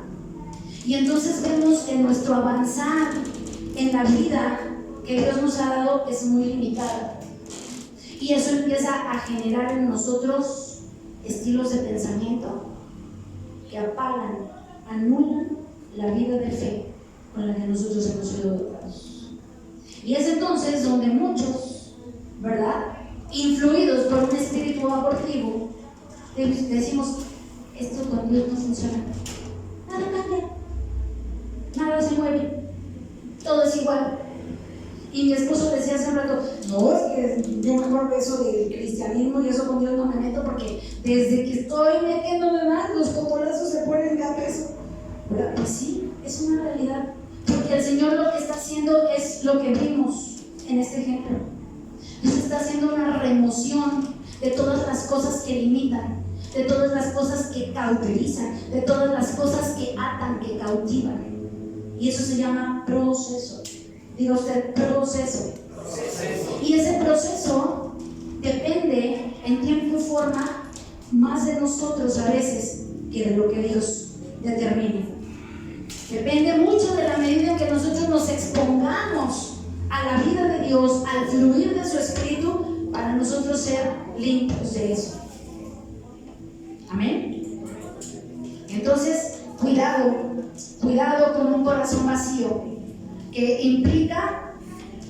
A: Y entonces vemos que nuestro avanzar en la vida que Dios nos ha dado es muy limitado, y eso empieza a generar en nosotros estilos de pensamiento que apagan, anulan la vida de fe con la que nosotros hemos sido dotados. Y es entonces donde muchos, ¿verdad?, influidos por un espíritu abortivo, decimos: esto con Dios no funciona, nada cambia, nada se mueve, todo es igual. Y mi esposo decía hace un rato: no, es que yo mejor eso del cristianismo y eso con Dios no me meto, porque desde que estoy metiéndome más, los cocolazos se ponen cada peso. Pues sí, es una realidad, porque el Señor lo que está haciendo es lo que vimos en este ejemplo. Dios está haciendo una remoción de todas las cosas que limitan, de todas las cosas que cauterizan, de todas las cosas que atan, que cautivan. Y eso se llama proceso. Diga usted, proceso. Y ese proceso depende en tiempo y forma más de nosotros a veces que de lo que Dios determine. Depende mucho de la medida en que nosotros nos expongamos a la vida de Dios, al fluir de su Espíritu, para nosotros ser limpios de eso. Amén. Entonces, cuidado con un corazón vacío, que implica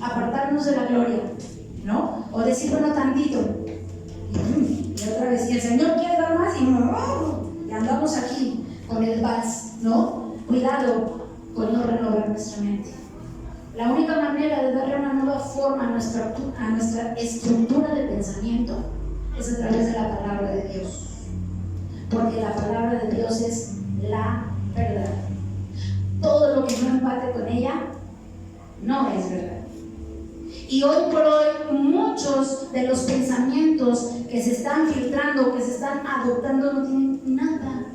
A: apartarnos de la gloria, ¿no? O decir, bueno, tantito, y otra vez, y el Señor quiere dar más, y andamos aquí con el vals, ¿no? Cuidado con no renovar nuestra mente. La única manera de darle una nueva forma a nuestra estructura de pensamiento es a través de la palabra de Dios, porque la palabra de Dios es la verdad. Todo lo que no empate con ella no es verdad. Y hoy por hoy muchos de los pensamientos que se están filtrando, que se están adoptando, no tienen nada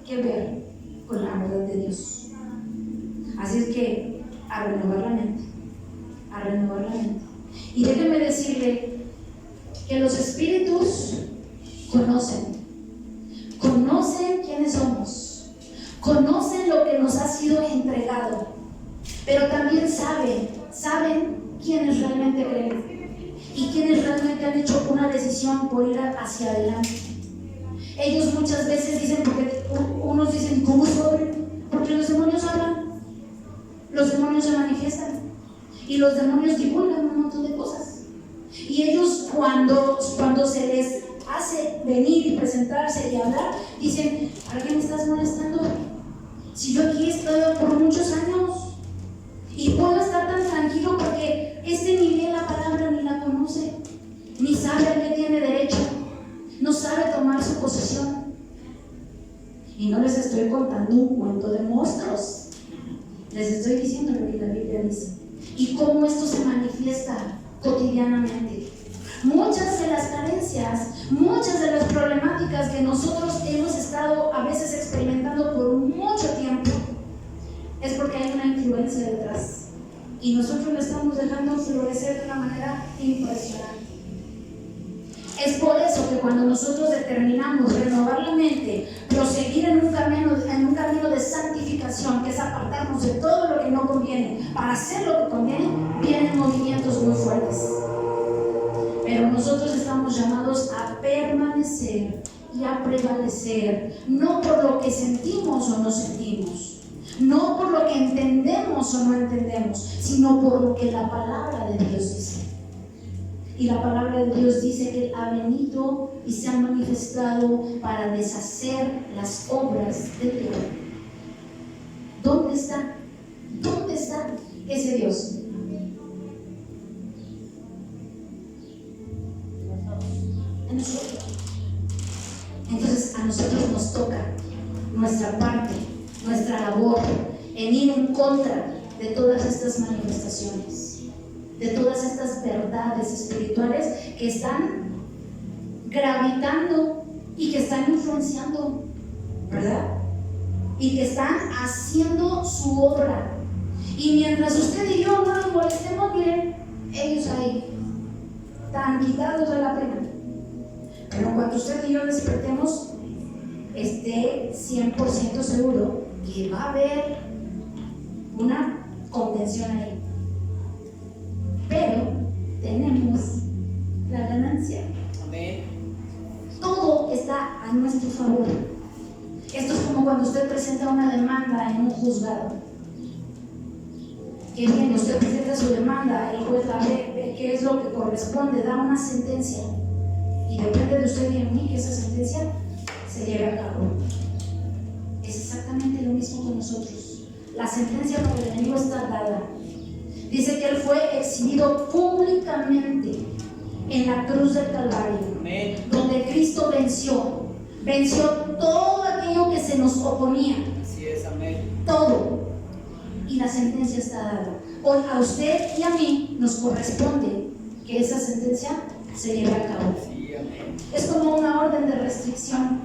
A: que ver con la verdad de Dios. Así es que a renovar la mente. Y déjenme decirle que los espíritus conocen quiénes somos, conocen lo que nos ha sido entregado, pero también saben quiénes realmente creen y quiénes realmente han hecho una decisión por ir hacia adelante. Ellos muchas veces dicen, porque unos dicen, ¿cómo saben? Porque los demonios hablan, los demonios se manifiestan y los demonios divulgan un montón de cosas. Y ellos cuando se les hace venir y presentarse y hablar, dicen, ¿para qué me estás molestando? Si yo aquí he estado por muchos años y puedo estar tan tranquilo porque ni lee la palabra ni la conoce, ni sabe a qué tiene derecho, no sabe tomar su posesión. Y no les estoy contando un cuento de monstruos, les estoy diciendo lo que la Biblia dice y cómo esto se manifiesta cotidianamente. Muchas de las carencias, muchas de las problemáticas que nosotros hemos estado a veces experimentando por mucho tiempo es porque hay una influencia detrás y nosotros lo estamos dejando florecer de una manera impresionante. Es por eso que cuando nosotros determinamos renovar la mente, proseguir en un camino de santificación, que es apartarnos de todo lo que no conviene para hacer lo que conviene, vienen movimientos muy fuertes. Pero nosotros estamos llamados a permanecer y a prevalecer, no por lo que sentimos o no sentimos, no por lo que entendemos o no entendemos, sino por lo que la palabra de Dios dice. Y la palabra de Dios dice que Él ha venido y se ha manifestado para deshacer las obras de Dios. ¿Dónde está? ¿Dónde está ese Dios? En nosotros. Entonces a nosotros nos toca nuestra parte, nuestra labor en ir en contra de todas estas manifestaciones, de todas estas verdades espirituales que están gravitando y que están influenciando, ¿verdad? Y que están haciendo su obra. Y mientras usted y yo no nos molestemos, miren, ellos ahí, tan quitados de la pena. Pero cuando usted y yo despertemos, esté 100% seguro que va a haber una contención ahí. Pero tenemos la ganancia.
F: Amén.
A: Todo está a nuestro favor. Esto es como cuando usted presenta una demanda en un juzgado. Que bien, usted presenta su demanda, el juez la ve qué es lo que corresponde, da una sentencia. Y depende de usted y de mí que esa sentencia se lleve a cabo. Es exactamente lo mismo con nosotros. La sentencia por el enemigo está dada. Dice que Él fue exhibido públicamente en la cruz del Calvario.
F: Amén.
A: Donde Cristo venció todo aquello que se nos oponía.
F: Así es, amén.
A: Todo. Y la sentencia está dada. Hoy a usted y a mí nos corresponde que esa sentencia se lleve a cabo. Es como una orden de restricción,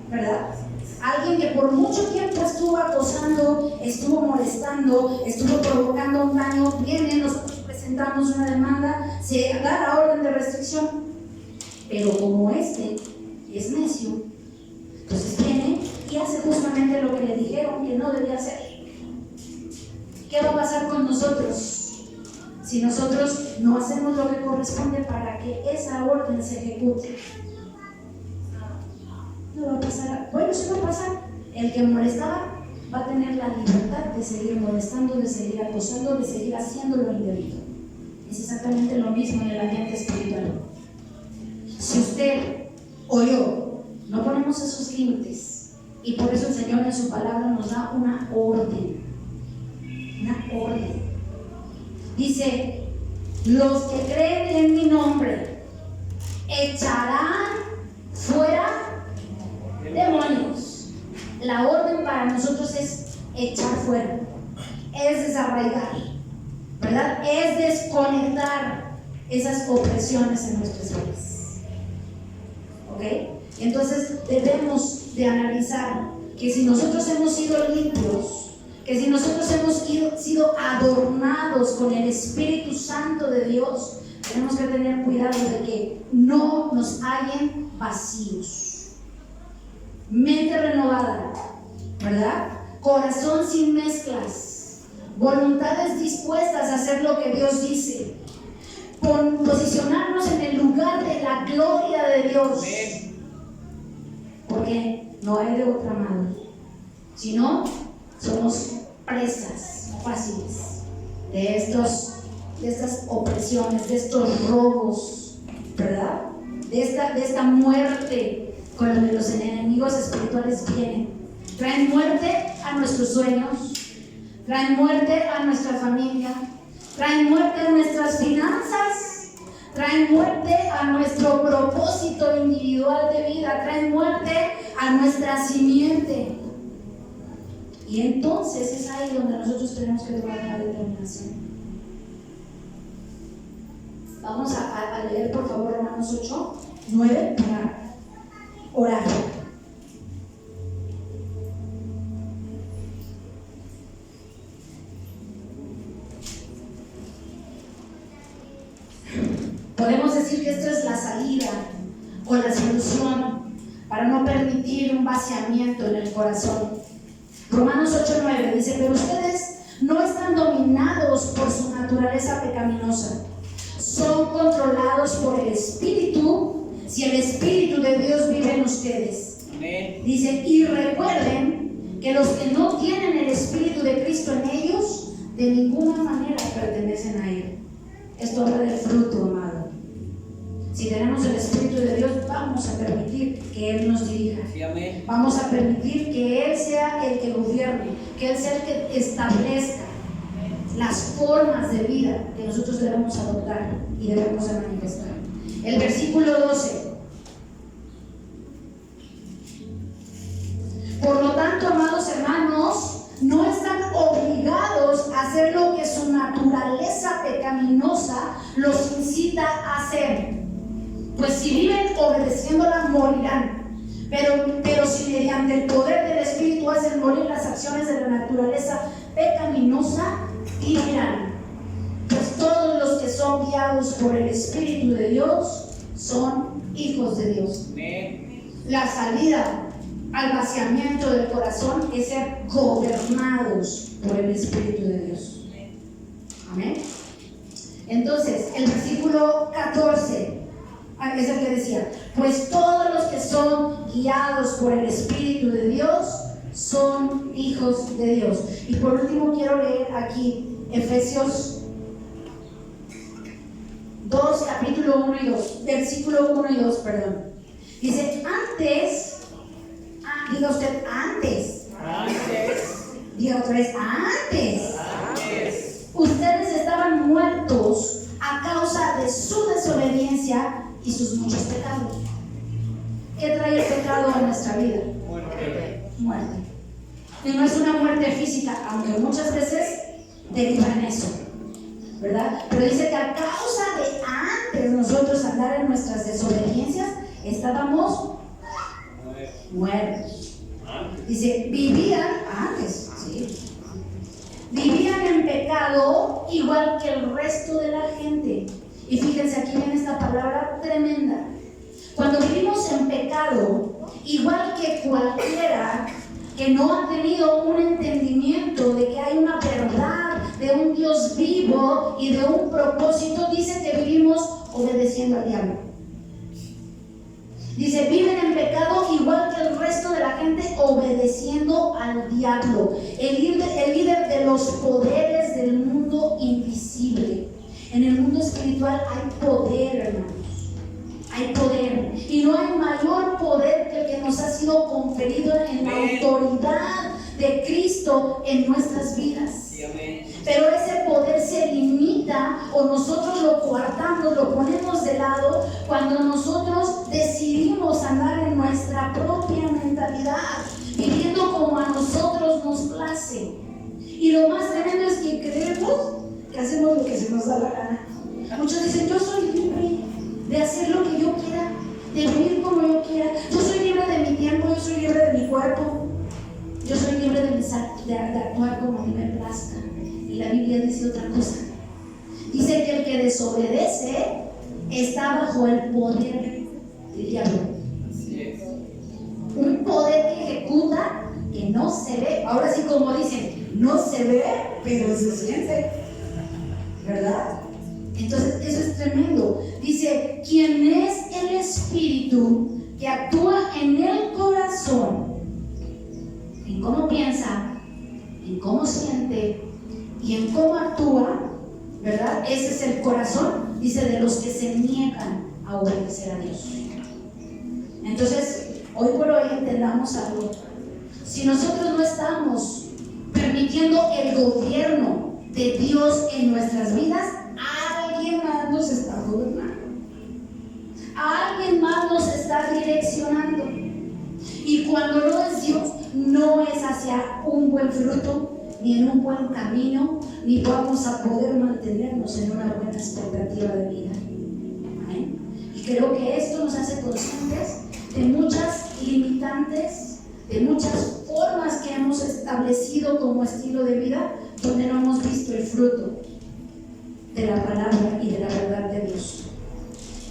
A: ¿verdad? Alguien que por mucho tiempo estuvo acosando, estuvo molestando, estuvo provocando un daño, viene, nosotros presentamos una demanda, se da la orden de restricción, pero como este es necio, entonces viene y hace justamente lo que le dijeron que no debía hacer. ¿Qué va a pasar con nosotros si nosotros no hacemos lo que corresponde para que esa orden se ejecute? No va a pasar. Bueno, eso va a pasar. El que molestaba va a tener la libertad de seguir molestando, de seguir acosando, de seguir haciendo lo indebido. Es exactamente lo mismo en el ambiente espiritual. Si usted o yo no ponemos esos límites, y por eso el Señor en su palabra nos da una orden. Una orden. Dice: los que creen en mi nombre echarán fuera demonios. La orden para nosotros es echar fuera, es desarraigar, ¿verdad? Es desconectar esas opresiones en nuestras vidas. ¿Ok? Entonces debemos de analizar que si nosotros hemos sido limpios, que si nosotros hemos sido adornados con el Espíritu Santo de Dios, tenemos que tener cuidado de que no nos hallen vacíos. Mente renovada, ¿verdad? Corazón sin mezclas, voluntades dispuestas a hacer lo que Dios dice, posicionarnos en el lugar de la gloria de Dios, porque no hay de otra mano, sino somos presas fáciles de estas opresiones, de estos robos, ¿verdad? De esta muerte con la que los enemigos espirituales vienen. Traen muerte a nuestros sueños, traen muerte a nuestra familia, traen muerte a nuestras finanzas, traen muerte a nuestro propósito individual de vida, traen muerte a nuestra simiente. Y entonces es ahí donde nosotros tenemos que tomar una determinación. Vamos a leer por favor Romanos 8, 9 para orar. Podemos decir que esto es la salida o la solución para no permitir un vaciamiento en el corazón. Romanos 8:9 dice: pero ustedes no están dominados por su naturaleza pecaminosa, son controlados por el Espíritu, si el Espíritu de Dios vive en ustedes. Amén. Dice: y recuerden que los que no tienen el Espíritu de Cristo en ellos, de ninguna manera pertenecen a Él. Esto habla del fruto, amado. Si tenemos el Espíritu de Dios, vamos a permitir que Él nos dirija. Sí, amén. Vamos a permitir que Él sea el que gobierne, que Él sea el que establezca las formas de vida que nosotros debemos adoptar y debemos de manifestar. El versículo 12. Por lo tanto, amados hermanos, no están obligados a hacer lo que su naturaleza pecaminosa los incita a hacer. Pues si viven obedeciéndola, morirán. Pero si mediante el poder del Espíritu hacen morir las acciones de la naturaleza pecaminosa, vivirán. Pues todos los que son guiados por el Espíritu de Dios son hijos de Dios. La salida al vaciamiento del corazón es ser gobernados por el Espíritu de Dios. Amén. Entonces, el versículo 14 es el que decía: pues todos los que son guiados por el Espíritu de Dios son hijos de Dios. Y por último quiero leer aquí Efesios 2, capítulo 1 y 2, versículo 1 y 2, perdón. Dice: antes, diga usted antes. Diga otra vez antes. Ustedes estaban muertos a causa de su desobediencia y sus muchos pecados. ¿Qué trae el pecado a nuestra vida? Muerte. Y no es una muerte física, aunque muchas veces deriva en eso, ¿verdad? Pero dice que a causa de antes nosotros andar en nuestras desobediencias, estábamos muertos. Dice, vivían antes, ¿sí? Vivían en pecado igual que el resto de la gente. Y fíjense, aquí viene esta palabra tremenda. Cuando vivimos en pecado, igual que cualquiera que no ha tenido un entendimiento de que hay una verdad, de un Dios vivo y de un propósito, dice que vivimos obedeciendo al diablo. Dice, viven en pecado igual que el resto de la gente, obedeciendo al diablo, el líder de los poderes del mundo invisible. En el mundo espiritual hay poder, hermanos. Hay poder. Y no hay mayor poder que el que nos ha sido conferido en la autoridad de Cristo en nuestras vidas. Pero ese poder se limita o nosotros lo coartamos, lo ponemos de lado cuando nosotros decidimos andar en nuestra propia mentalidad, viviendo como a nosotros nos place. Y lo más tremendo es que creemos que hacemos lo que se nos da la gana. Muchos dicen, yo soy libre de hacer lo que yo quiera, de vivir como yo quiera. Yo soy libre de mi tiempo, yo soy libre de mi cuerpo, yo soy libre de actuar como a mí me plazca. Y la Biblia dice otra cosa. Dice que el que desobedece está bajo el poder del diablo. Un poder que ejecuta, que no se ve. Ahora sí, como dicen, no se ve, pero se siente, ¿verdad? Entonces eso es tremendo. Dice, quien es el espíritu que actúa en el corazón, en cómo piensa, en cómo siente y en cómo actúa, ¿verdad? Ese es el corazón, dice, de los que se niegan a obedecer a Dios. Entonces, hoy por hoy entendamos algo. Si nosotros no estamos permitiendo el gobierno de Dios en nuestras vidas, alguien más nos está gobernando, alguien más nos está direccionando. Y cuando no es Dios, no es hacia un buen fruto, ni en un buen camino, ni vamos a poder mantenernos en una buena expectativa de vida. Amén. Y creo que esto nos hace conscientes de muchas limitantes, de muchas formas que hemos establecido como estilo de vida, donde no hemos visto el fruto de la palabra y de la verdad de Dios.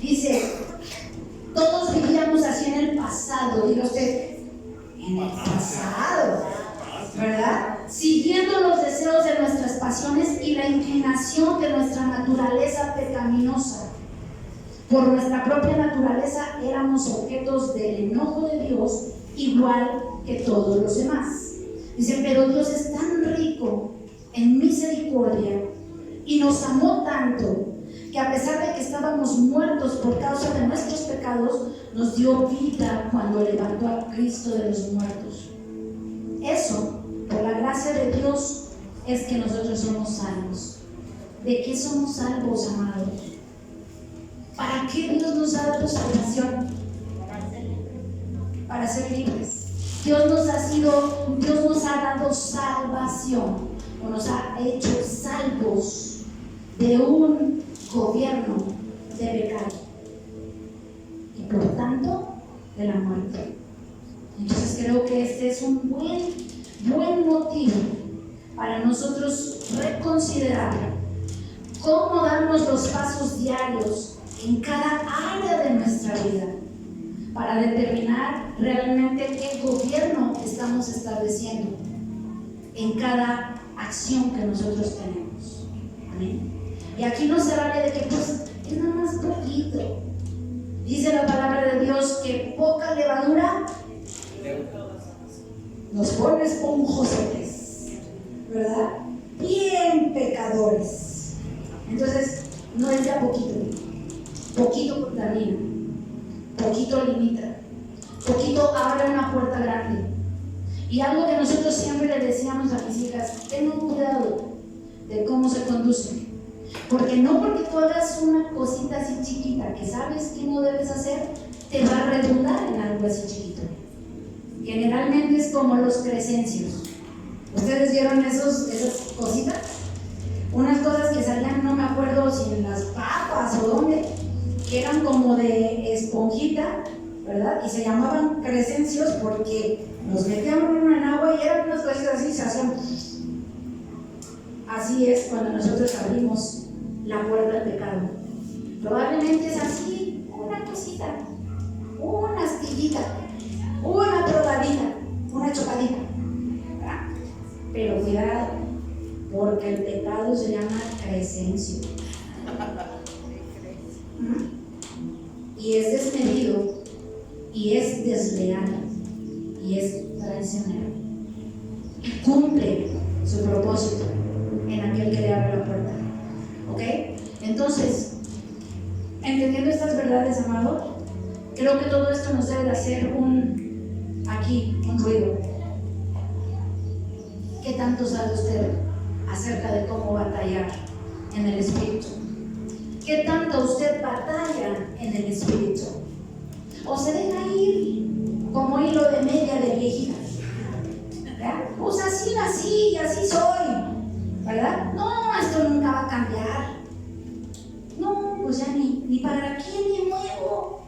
A: Dice, todos vivíamos así en el pasado. Diga usted, en el pasado, ¿verdad? Siguiendo los deseos de nuestras pasiones y la inclinación de nuestra naturaleza pecaminosa. Por nuestra propia naturaleza éramos objetos del enojo de Dios, igual que todos los demás. Dice, pero Dios es tan rico en misericordia y nos amó tanto que a pesar de que estábamos muertos por causa de nuestros pecados, nos dio vida cuando levantó a Cristo de los muertos. Eso, por la gracia de Dios, es que nosotros somos salvos. ¿De qué somos salvos, amados? ¿Para qué Dios nos ha dado salvación? Para ser libres. Dios nos ha dado salvación, o nos ha hecho salvos de un gobierno de pecado y por tanto de la muerte. Entonces creo que este es un buen motivo para nosotros reconsiderar cómo darnos los pasos diarios en cada área de nuestra vida para determinar realmente qué gobierno estamos estableciendo en cada acción que nosotros tenemos. Amén. Y aquí no se vale de que pues es nada más poquito. Dice la palabra de Dios que poca levadura nos pone esponjosotes, ¿verdad? Bien pecadores. Entonces no es ya poquito. Poquito contamina, poquito limita, poquito abre una puerta grande. Y algo que nosotros siempre le decíamos a mis hijas, ten un cuidado de cómo se conduce. Porque no porque tú hagas una cosita así chiquita que sabes que no debes hacer, te va a redundar en algo así chiquito. Generalmente es como los crescencios. ¿Ustedes vieron esas cositas? Unas cosas que salían, no me como de esponjita, ¿verdad? Y se llamaban crescencios porque nos metíamos en agua y eran unas cosas así, se hacían. Así es cuando nosotros abrimos la puerta al pecado. Probablemente es así, una cosita, una astillita, una probadita, una chocadita, ¿verdad? Pero cuidado, porque el pecado se llama crescencio. Y es desmedido, y es desleal, y es traicionero. Y cumple su propósito en aquel que le abre la puerta. ¿Ok? Entonces, entendiendo estas verdades, amado, creo que todo esto nos debe de hacer un ruido. ¿Qué tanto sabe usted acerca de cómo batallar en el Espíritu? ¿Qué tanto usted batalla en el Espíritu? ¿O se deja ir como hilo de media de viejita? ¿Verdad? Pues así nací y así soy, ¿verdad? No, esto nunca va a cambiar. No, pues ya ni para quién me muevo.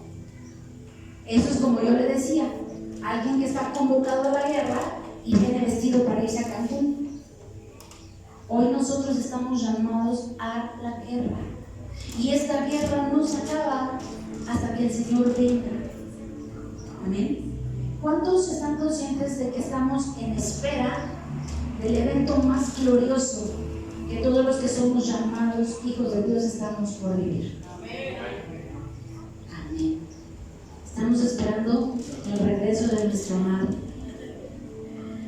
A: Eso es como yo le decía, alguien que está convocado a la guerra y viene vestido para irse a Cancún. Hoy nosotros estamos llamados a la guerra. Y esta guerra no se acaba hasta que el Señor venga. Amén. ¿Cuántos están conscientes de que estamos en espera del evento más glorioso que todos los que somos llamados hijos de Dios estamos por vivir? Amén. Estamos esperando el regreso de nuestro amado.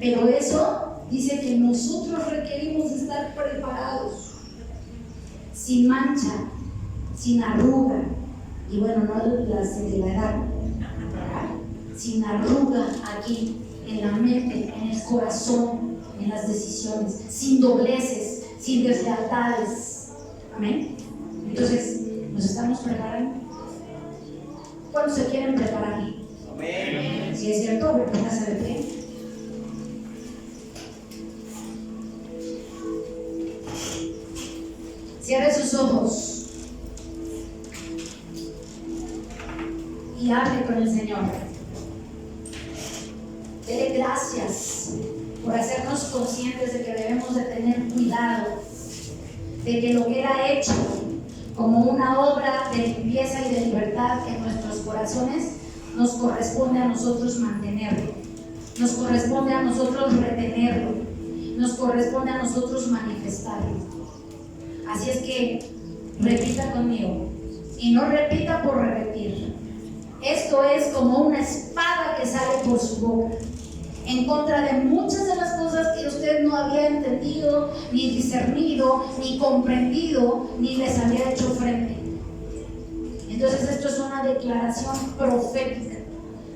A: Pero eso dice que nosotros requerimos estar preparados, sin mancha, sin arruga, y bueno, no las de la edad, sin arruga aquí, en la mente, en el corazón, en las decisiones, sin dobleces, sin deslealtades. Amén. Entonces, ¿nos estamos preparando? ¿Cuántos se quieren preparar? Amén. Si es cierto, póngase de pie. Cierre sus ojos y hable con el Señor. Dele gracias por hacernos conscientes de que debemos de tener cuidado, de que lo que Él ha hecho como una obra de limpieza y de libertad en nuestros corazones, nos corresponde a nosotros mantenerlo, nos corresponde a nosotros retenerlo, nos corresponde a nosotros manifestarlo. Así es que repita conmigo, y no repita por repetir. Esto es como una espada que sale por su boca en contra de muchas de las cosas que usted no había entendido, ni discernido, ni comprendido, ni les había hecho frente. Entonces esto es una declaración profética,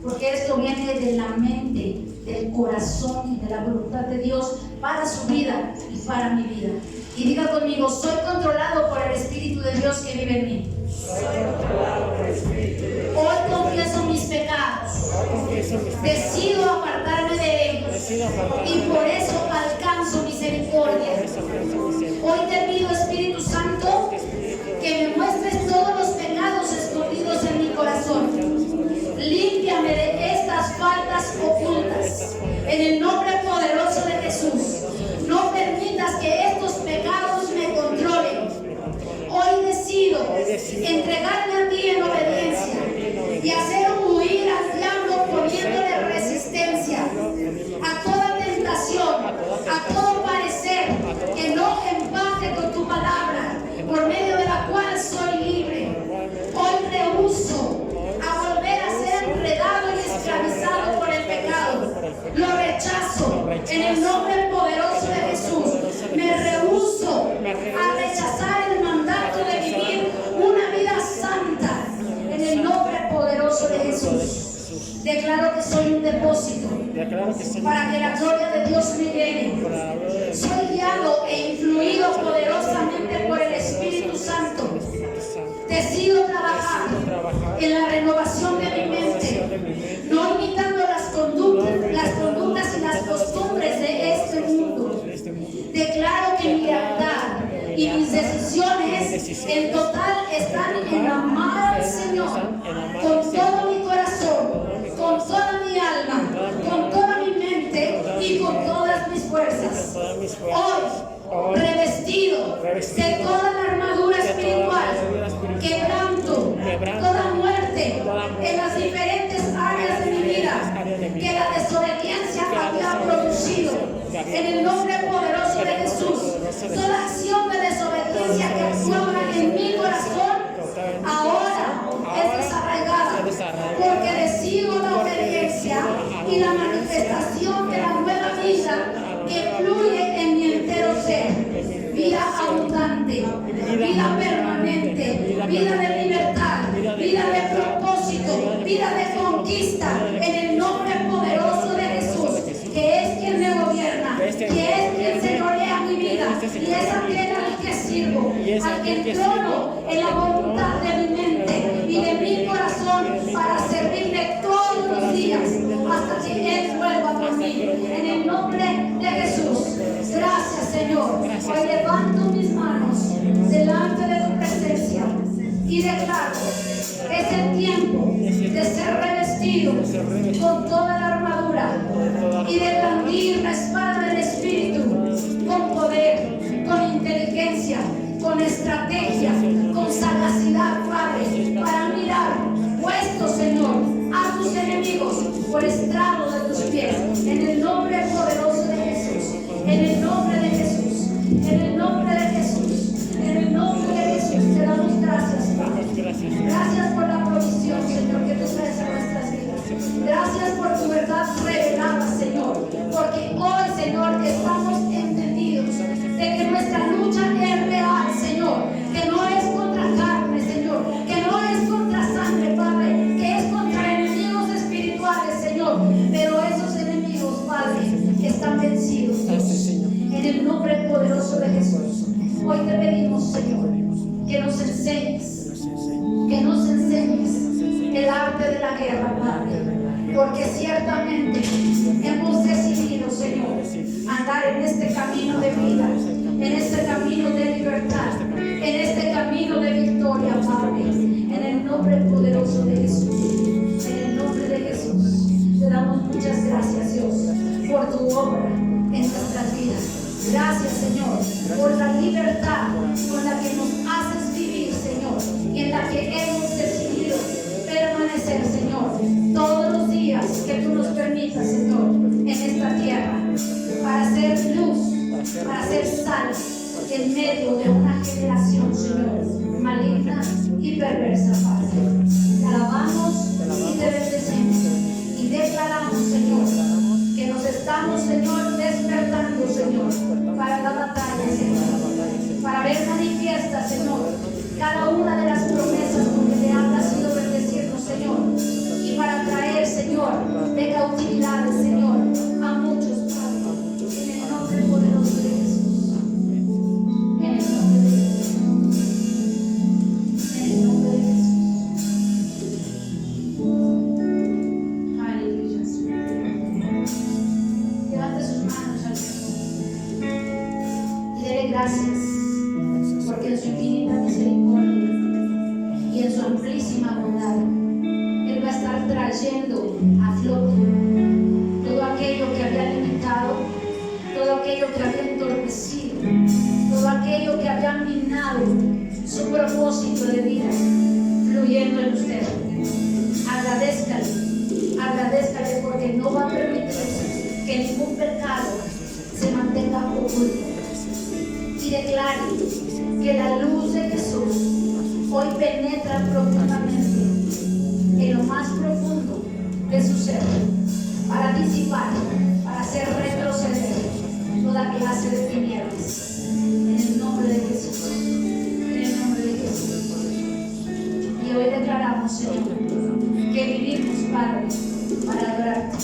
A: porque esto viene de la mente, del corazón y de la voluntad de Dios para su vida y para mi vida. Y diga conmigo, soy controlado por el Espíritu de Dios que vive en mí. Hoy confieso mis pecados, decido apartarme de ellos y por eso alcanzo misericordia. Hoy te pido, Espíritu Santo, que me muestres todos los pecados escondidos en mi corazón. Límpiame de estas faltas ocultas en el nombre poderoso de Jesús. No permitas que estos pecados me controlen. Hoy decido entregarme a ti en obediencia y hacer huir al diablo poniéndole resistencia a toda tentación, a todo parecer que no empate con tu palabra, por medio de la cual soy libre. Hoy rehúso a volver a ser enredado y esclavizado por el pecado. Lo rechazo en el nombre poderoso de Jesús. Me rehúso a rechazar el mandato de vivir una vida santa en el nombre poderoso de Jesús. Declaro que soy un depósito para que la gloria de Dios me llene. Soy guiado e influido poderosamente por el Espíritu Santo. Decido trabajar en la renovación de mi mente, no imitando las conductas y las costumbres de este mundo. Declaro que mi lealtad y mis decisiones en total están en amar al Señor con todo mi corazón, con toda mi alma, con toda mi mente y con todas mis fuerzas. Hoy, revestido de toda la armadura espiritual, quebranto toda muerte en las diferentes áreas de mi vida que la desobediencia había producido. En el nombre poderoso de Jesús, toda acción de desobediencia que actuaba en mi corazón ahora es desarraigada, porque recibo la obediencia y la manifestación de la nueva vida que fluye en mi entero ser. Vida abundante, vida permanente, vida de libertad, vida de propósito, vida de conquista, en el nombre poderoso de Jesús, que es quien me gobierna, que es quien señorea mi vida, y es aquel al que sirvo, al que trono en la voluntad de mi mente y de mi corazón para servirle todos los días hasta que Él vuelva por mí. En el nombre de Jesús. Gracias, Señor. Hoy levanto mis manos delante de tu presencia y declaro que es el tiempo de ser revestido con toda la armadura y de blandir la espada del Espíritu con poder, con inteligencia, con estrategia, con sagacidad, Padre, para mirar puesto, Señor, a tus enemigos por estrado de tus pies, en el nombre poderoso de Jesús, en el nombre de Jesús, en el nombre de Jesús, en el nombre de Jesús. Te damos gracias, Padre. Gracias por la provisión, Señor, que tú traes a nuestras vidas. Gracias por tu verdad revelada, Señor, porque hoy, Señor, estamos entendidos de que nuestra lucha es real, Señor, que no es contra carne, Señor, que no es contra sangre, Padre, que es contra enemigos espirituales, Señor, pero esos enemigos, Padre, están vencidos, Dios, en el nombre poderoso de Jesús. Hoy te pedimos, Señor, que nos enseñes el arte de la guerra, Padre, porque ciertamente hemos decidido, Señor, andar en este camino de vida, en este camino de libertad, en este camino de victoria, Padre, en el nombre poderoso de Jesús, en el nombre de Jesús. Te damos muchas gracias, Dios, por tu obra en nuestras vidas. Gracias, Señor, por la libertad con la que nos haces vivir, Señor, y en la que hemos decidido permanecer, Señor, todos los días que tú nos permitas, Señor, en esta tierra, para hacer luz, para hacer sal en medio de una generación, Señor, maligna y perversa, Padre. Te alabamos y te bendecimos y declaramos, Señor, que nos estamos, Señor, despertando, Señor, para la batalla, Señor, para ver manifiesta, Señor, cada una de las promesas con que te ha placido bendecirnos, Señor, y para traer, Señor, de cautividades, Señor, a muchos, Padre, en el nombre poderoso de Jesús, en el nombre de Jesús, en el nombre de Jesús. Aleluya. Levante sus manos al Señor y dele gracias, porque en su infinita misericordia y en su amplísima bondad Él va a estar trayendo a flote todo aquello que había limitado, todo aquello que había entorpecido, todo aquello que había minado su propósito de vida fluyendo en usted. Agradézcale porque no va a permitir que ningún pecado se mantenga oculto. Y declare que la luz de Jesús hoy penetra profundamente en lo más profundo de su ser, para disipar, para hacer retroceder toda clase de tinieblas. En el nombre de Jesús, en el nombre de Jesús. Y hoy declaramos, Señor, que vivimos, Padre, para adorarte.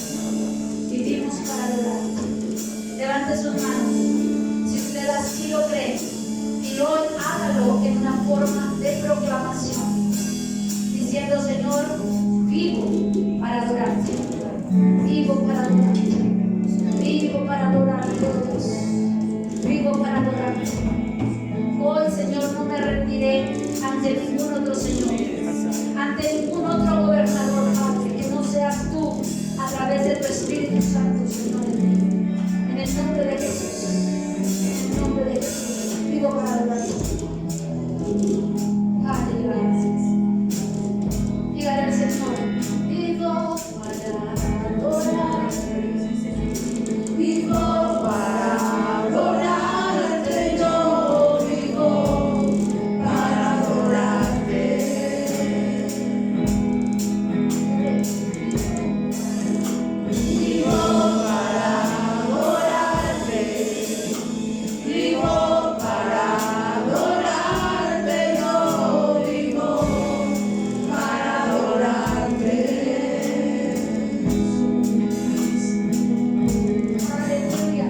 A: Vivimos para adorarte. Levante sus manos si usted así lo cree, y hoy hágalo en una forma de proclamación, diciendo: Señor, vivo para adorarte, vivo para adorarte, vivo para adorarte, oh Dios, vivo para adorarte. Hoy, Señor, no me me rendiré ante ningún otro Señor, ante ningún otro gobernador, Padre, que no seas tú a través de tu Espíritu Santo, Señor. En el nombre de Jesús, en el nombre de Jesús, pido para adorar. Padre, gracias. Dígale al Señor, vivo para adorar, vivo para adorarte, yo vivo para adorarte. Vivo para adorarte, vivo para adorarte, yo vivo para adorarte. Aleluya.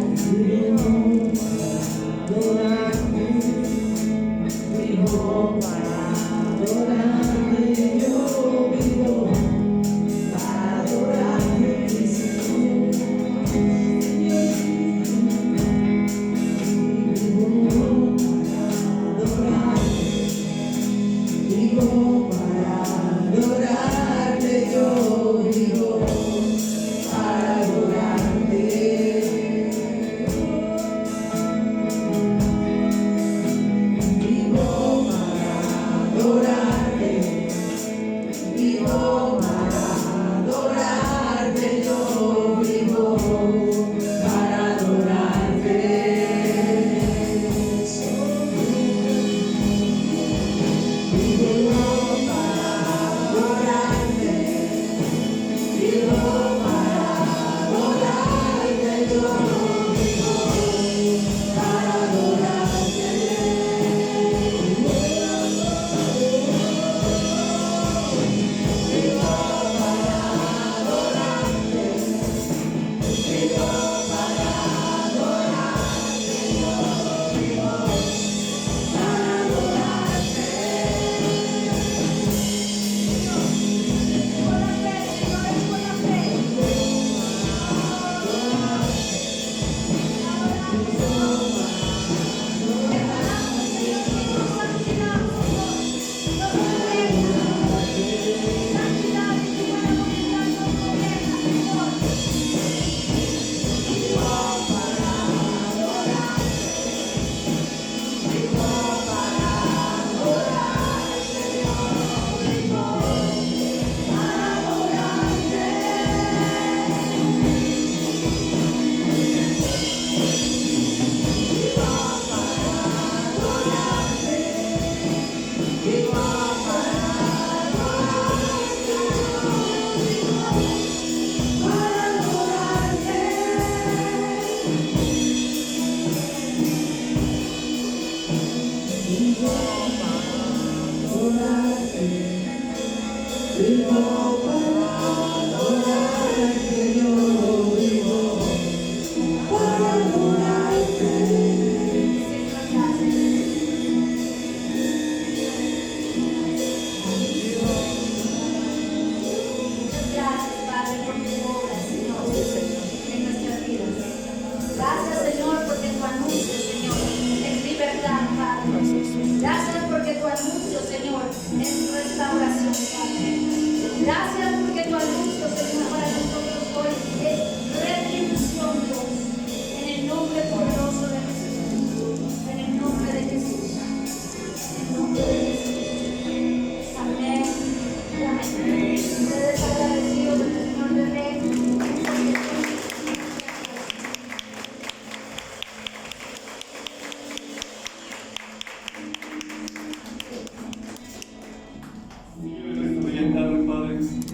F: Vivo